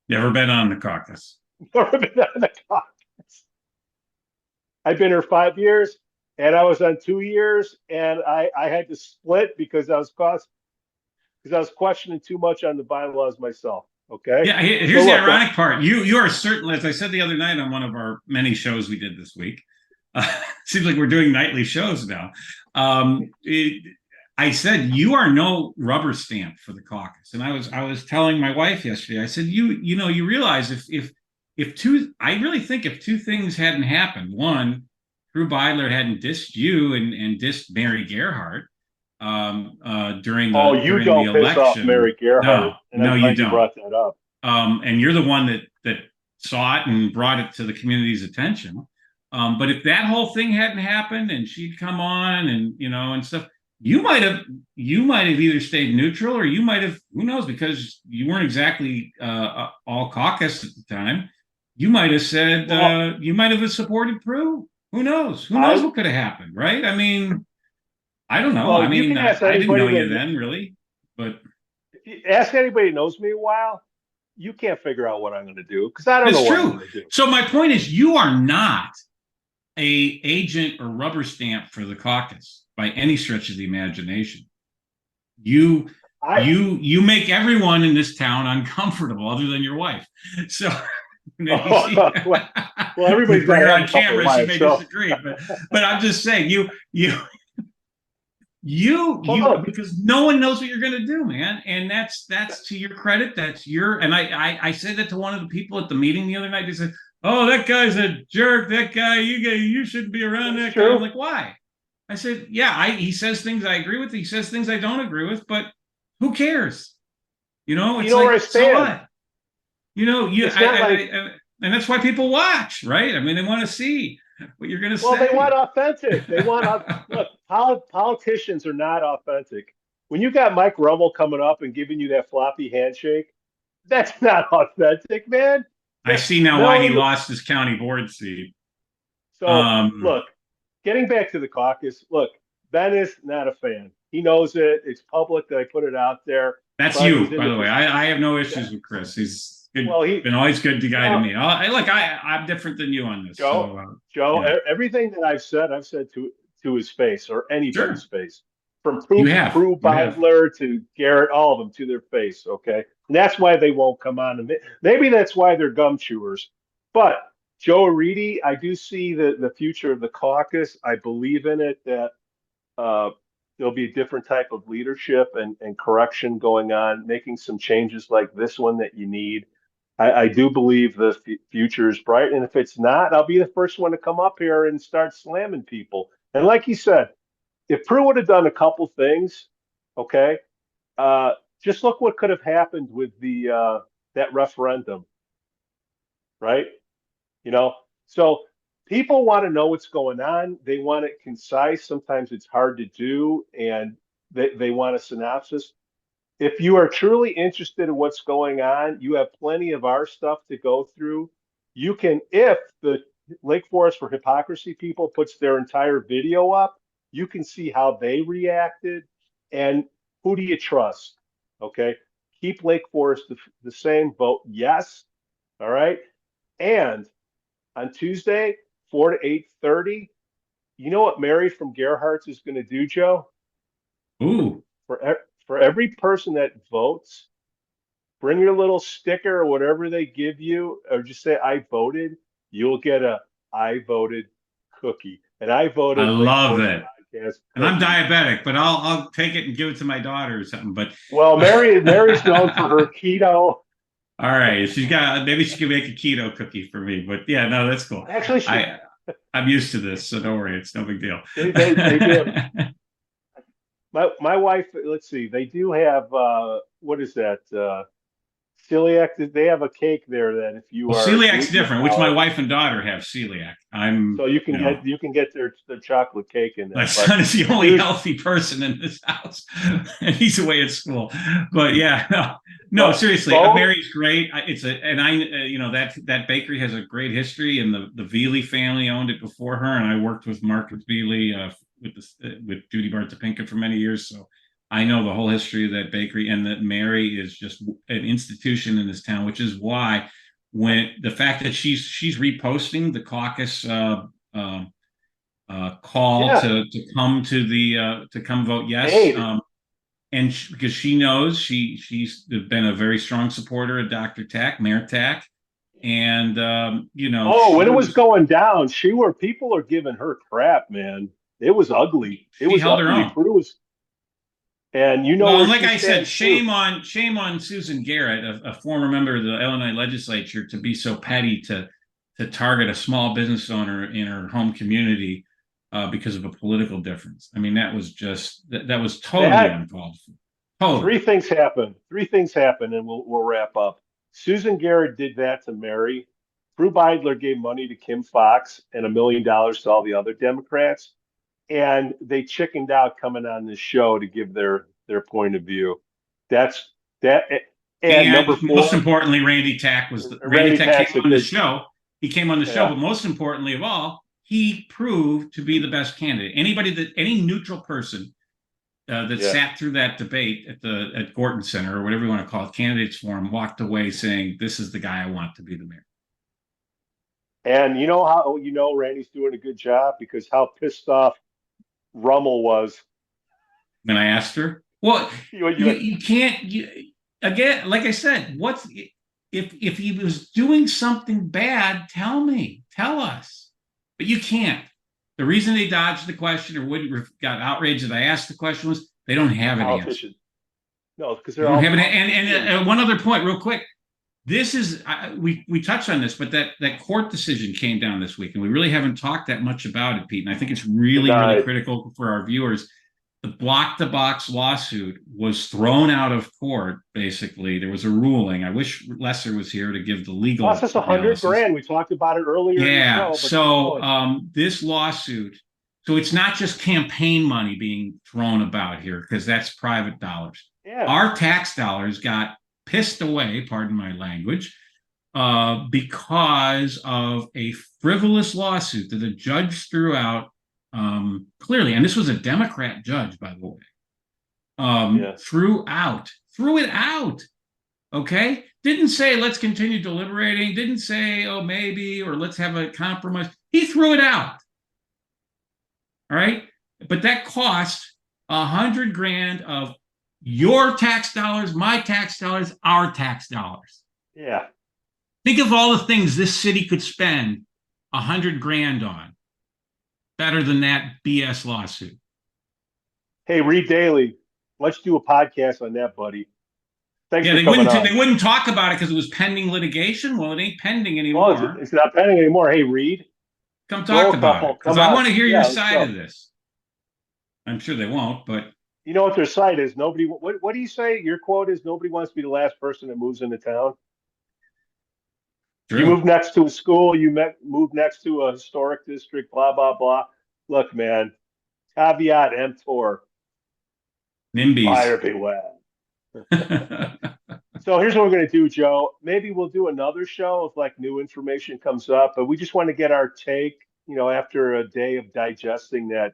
Never been on the caucus. Never been on the caucus. I've been here 5 years, and I was on 2 years, and I had to split because I was questioning too much on the bylaws myself. Okay. Yeah. Here's the ironic part. You are certainly, as I said the other night on one of our many shows we did this week. Seems like we're doing nightly shows now. I said you are no rubber stamp for the caucus, and I was telling my wife yesterday. I said you realize if two things hadn't happened, one, Prue Beidler hadn't dissed you and dissed Mary Gerhardt during the election. Piss off Mary Gerhardt. No, you don't. Brought that up. And you're the one that saw it and brought it to the community's attention. But if that whole thing hadn't happened and she'd come on and stuff, you might have either stayed neutral, or you might have, who knows, because you weren't exactly all caucus at the time. You might have said you might have supported Prue. Who knows? Who knows what could have happened, right? I mean, I don't know. Well, I mean, I didn't know you then, really. But ask anybody who knows me a while. You can't figure out what I'm going to do, because I don't know what I'm going to do. So my point is, you are not a agent or rubber stamp for the caucus by any stretch of the imagination. You make everyone in this town uncomfortable, other than your wife. So well, everybody's bring her on camera. She may disagree, but I'm just saying because no one knows what you're going to do, man, and that's to your credit. That's and I said that to one of the people at the meeting the other night. They said, "Oh, that guy's a jerk. That guy, you shouldn't be around that guy." I'm like, why? I said, yeah, he says things I agree with. He says things I don't agree with. But Who cares? You know, it's You know like, where I so stand. what? You know, It's not like, and that's why people watch, right? I mean, they want to see what you're going to well, they say. want authentic. They want, look, politicians are not authentic. When you got Mike Rummel coming up and giving you that floppy handshake, that's not authentic, man. I see now why he Melanie, lost his county board seat. so Um, look, getting back to the caucus, look, Ben is not a fan. He knows it. It's public that I put it out there, that's but he's you, in by the the way. I have no issues yeah. with Chris. He's good, Well, been always good to guy to well, me. I'm different than you on this. Joe, So, Joe, yeah, everything that I've said to his face or anybody's sure. face, from You have, Prue you have. Beidler to Garrett, all of them to their face. Okay, and that's why they won't come on, and maybe that's why they're gum chewers. But Joe Orit, I do see the future of the caucus. I believe in it that uh, there'll be a different type of leadership and correction going on, making some changes like this one that you need. I do believe the future is bright. And if it's not, I'll be the first one to come up here and start slamming people. And like you said, if Prue would have done a couple things, okay, uh, just look what could have happened with the that referendum, right? You know, so people want to know what's going on. They want it concise. Sometimes it's hard to do, and they want a synopsis. If you are truly interested in what's going on, you have plenty of our stuff to go through. You can, if the Lake Forest for Hypocrisy people puts their entire video up, you can see how they reacted and who do you trust? Okay. Keep Lake Forest the same, vote yes. All right. And on Tuesday, 4 to 8:30, you know what Mary from Gerhards is going to do, Joe? Ooh, For every person that votes, bring your little sticker or whatever they give you, or just say I voted. You'll get a I voted cookie, and I I voted Lake love Forest it. podcast And I'm cookie. diabetic, but I'll take it and give it to my daughter or something. But Well, Mary's known for her keto. all right, she's got maybe she can make a keto cookie for me. But yeah, no, that's cool. Actually, I'm used to this, so don't worry, it's no big deal. they do. My wife, let's see, they do have what is that? Celiac. They have a cake there that if you Well, are celiac's gluten different, which my intolerant, wife and daughter have celiac. I'm, so you you can know, get their chocolate cake in my there. But son is the only dude, healthy person in this house, and he's away at school. But yeah, no, but seriously, vote. Mary's great. It's a, and I, you know, that bakery has a great history, and the Veely family owned it before her, and I worked with Marcus Veely with Judy Bartopinka for many years, so I know the whole history of that bakery, and that Mary is just an institution in this town, which is why when the fact that she's reposting the caucus call Yeah, to come to the to come vote yes, aid. and because she knows she's been a very strong supporter of Dr. Tack, Mayor Tack, and you know Oh, when it she was was going down, people are giving her crap, man. It was ugly. It she was held her ugly. own. Prue was, and you know Well, where and like she I said, stands too. shame on Susan Garrett, a former member of the Illinois legislature, to be so petty to target a small business owner in her home community because of a political difference. I mean, that was just that was totally That uncalled for. Totally. three things happened. Three things happened, and we'll wrap up. Susan Garrett did that to Mary. Prue Beidler gave money to Kim Fox and $1 million to all the other Democrats, and they chickened out coming on this show to give their point of view. That's that. And number And most four, importantly, Randy Randy Tech came Tack's a on the good. show. He came on the show, Yeah, but most importantly of all, he proved to be the best candidate. Any neutral person that yeah. sat through that debate at Gorton Center or whatever you want to call it, candidates forum, walked away saying, "This is the guy I want to be the mayor." And you know how Randy's doing a good job because how pissed off Rummel was. When I asked her, well, You, you, you can't again, like I said, what's if he was doing something bad, tell us, but you can't. The reason they dodged the question or wouldn't got outraged that I asked the question was they don't have an answer. politician. No, because They they're don't all have an politicians. and one other point, real quick. This is we touched on this, but that court decision came down this week, and we really haven't talked that much about it, Pete. And I think it's really Denied. critical for our viewers the block-the-box lawsuit was thrown out of court. Basically, there was a ruling. I wish Lesser was here to give the legal Cost us analysis. $100,000. We talked about it earlier in the Yeah. show. So this lawsuit, so it's not just campaign money being thrown about here, because that's private dollars. Yeah. Our tax dollars got pissed away, pardon my language, because of a frivolous lawsuit that a judge threw out clearly, and this was a Democrat judge, by the way, threw it out. Okay, didn't say let's continue deliberating. Didn't say oh maybe or let's have a compromise. He threw it out. All right, but that cost $100,000 of your tax dollars, my tax dollars, our tax dollars. Yeah. Think of all the things this city could spend $100,000 on. Better than that BS lawsuit. Hey, Reed Daly, let's do a podcast on that, buddy. Thanks for they coming on. They wouldn't talk about it because it was pending litigation. Well, it ain't pending anymore. Well, it's not pending anymore. Hey, Reed, come talk about it because I want to hear your side of this. I'm sure they won't, but you know what their side is. Nobody. What do you say? Your quote is nobody wants to be the last person that moves into town. True. You move next to a school. You move next to a historic district. Blah blah blah. Look, man. Caveat emptor. NIMBYs. Buyer beware. So here's what we're going to do, Joe. Maybe we'll do another show if like new information comes up, but we just want to get our take, after a day of digesting that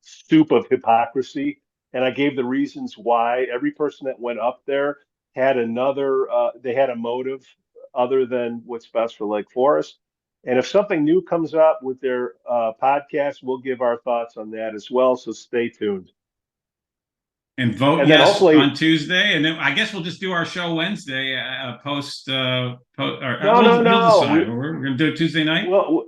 soup of hypocrisy. And I gave the reasons why every person that went up there had they had a motive other than what's best for Lake Forest. And if something new comes up with their podcast, we'll give our thoughts on that as well. So stay tuned. And vote yes on Tuesday, and then I guess we'll just do our show Wednesday. No. We're going to do it Tuesday night. Well,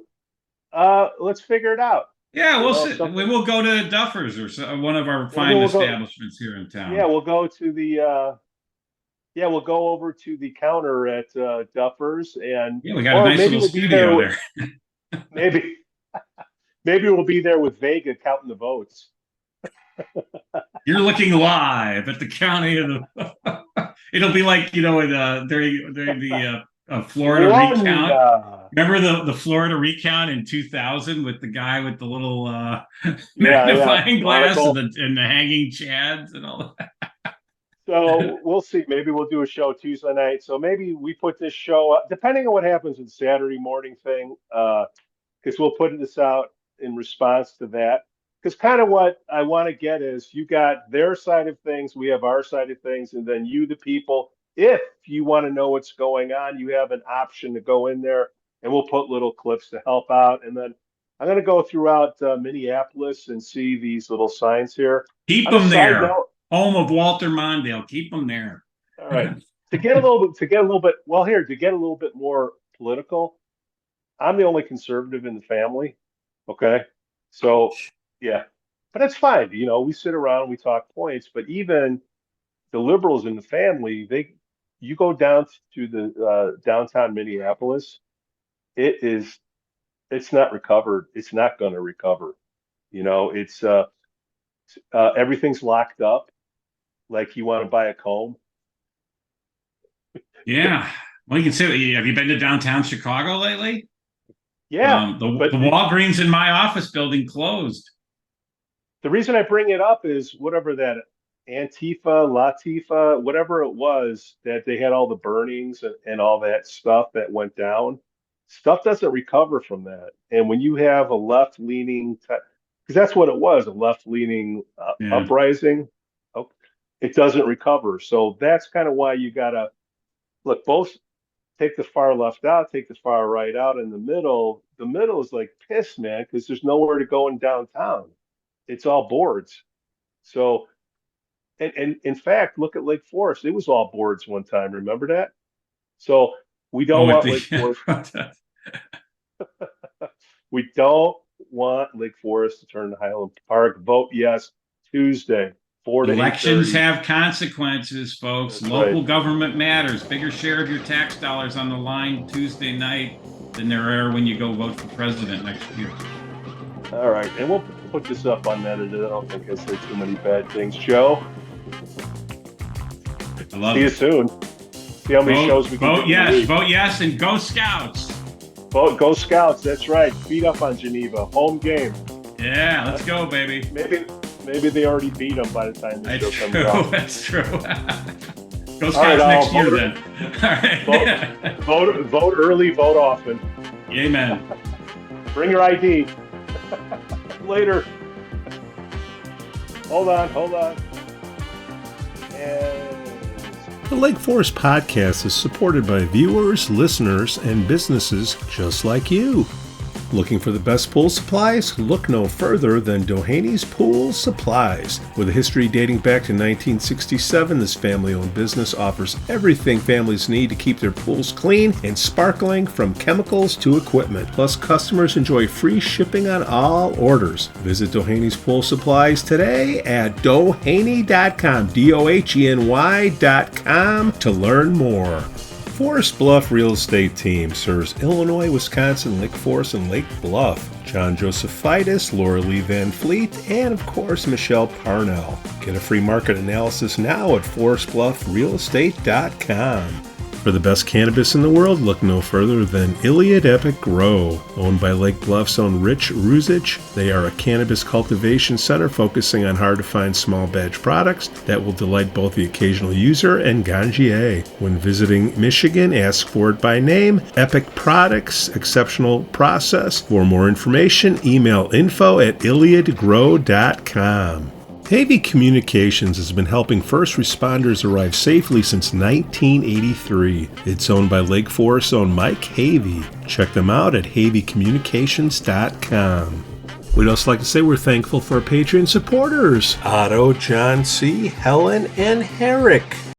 let's figure it out. Yeah, we'll go to Duffers or one of our fine establishments here in town. Yeah, we'll go to we'll go over to the counter at Duffers, and we got a nice little studio there. maybe we'll be there with Vega counting the votes. You're looking live at the county of the. It'll be like during the Florida recount. Remember the Florida recount in 2000 with the guy with the little magnifying glass and the hanging chads and all that. So we'll see. Maybe we'll do a show Tuesday night. So maybe we put this show up, depending on what happens with the Saturday morning thing, because we'll put this out in response to that. Because kind of what I want to get is you got their side of things, we have our side of things, and then you, the people, if you want to know what's going on, you have an option to go in there, and we'll put little clips to help out. And then I'm going to go throughout Minneapolis and see these little signs here. Keep them there. Home of Walter Mondale. Keep them there. All right. To get a little bit more political, I'm the only conservative in the family. Okay. So yeah, but it's fine. We sit around and we talk points, but even the liberals in the family, you go down to the downtown Minneapolis, it's not recovered. It's not going to recover. It's everything's locked up. Like you want to buy a comb. Yeah. Well, you can say, have you been to downtown Chicago lately? Yeah. The Walgreens in my office building closed. The reason I bring it up is whatever that Latifa, whatever it was, that they had all the burnings and all that stuff that went down. Stuff doesn't recover from that. And when you have a left-leaning, because that's what it was, a left-leaning uprising, it doesn't recover. So that's kind of why you got to look, both take the far left out, take the far right out. In the middle is like piss, man, because there's nowhere to go in downtown. It's all boards. So, and in fact, look at Lake Forest. It was all boards one time. Remember that? So we don't want Lake Forest. We don't want Lake Forest to turn to Highland Park. Vote yes Tuesday. 4 to 8:30. Elections have consequences, folks. That's Local government matters. Bigger share of your tax dollars on the line Tuesday night than there are when you go vote for president next year. All right, and we'll put this up unedited. I don't think I said too many bad things. Joe, I love see you it. soon. See how many shows we can vote do. yes, vote yes, and go Scouts. Vote, go Scouts. That's right. Beat up on Geneva. Home game. Yeah, let's go, baby. Maybe they already beat them by the time this show comes out. That's true. Go Scouts right, next year vote, then. All right. Vote early, vote often. Amen. Bring your ID. Later. Hold on. And The Lake Forest Podcast is supported by viewers, listeners, and businesses just like you. Looking for the best pool supplies? Look no further than Dohany's Pool Supplies. With a history dating back to 1967, this family-owned business offers everything families need to keep their pools clean and sparkling, from chemicals to equipment. Plus, customers enjoy free shipping on all orders. Visit Dohany's Pool Supplies today at doheny.com, DOHENY.com, to learn more. Forest Bluff Real Estate Team serves Illinois, Wisconsin, Lake Forest, and Lake Bluff. John Josephitis, Laura Lee Van Fleet, and of course Michelle Parnell. Get a free market analysis now at forestbluffrealestate.com. For the best cannabis in the world, look no further than Iliad Epic Grow. Owned by Lake Bluff's own Rich Ruzich, they are a cannabis cultivation center focusing on hard-to-find small batch products that will delight both the occasional user and ganjier. When visiting Michigan, ask for it by name. Epic Products, exceptional process. For more information, email info@iliadgrow.com. Havey Communications has been helping first responders arrive safely since 1983. It's owned by Lake Forest's own Mike Havey. Check them out at haveycommunications.com. We'd also like to say we're thankful for our Patreon supporters, Otto, John C., Helen, and Herrick.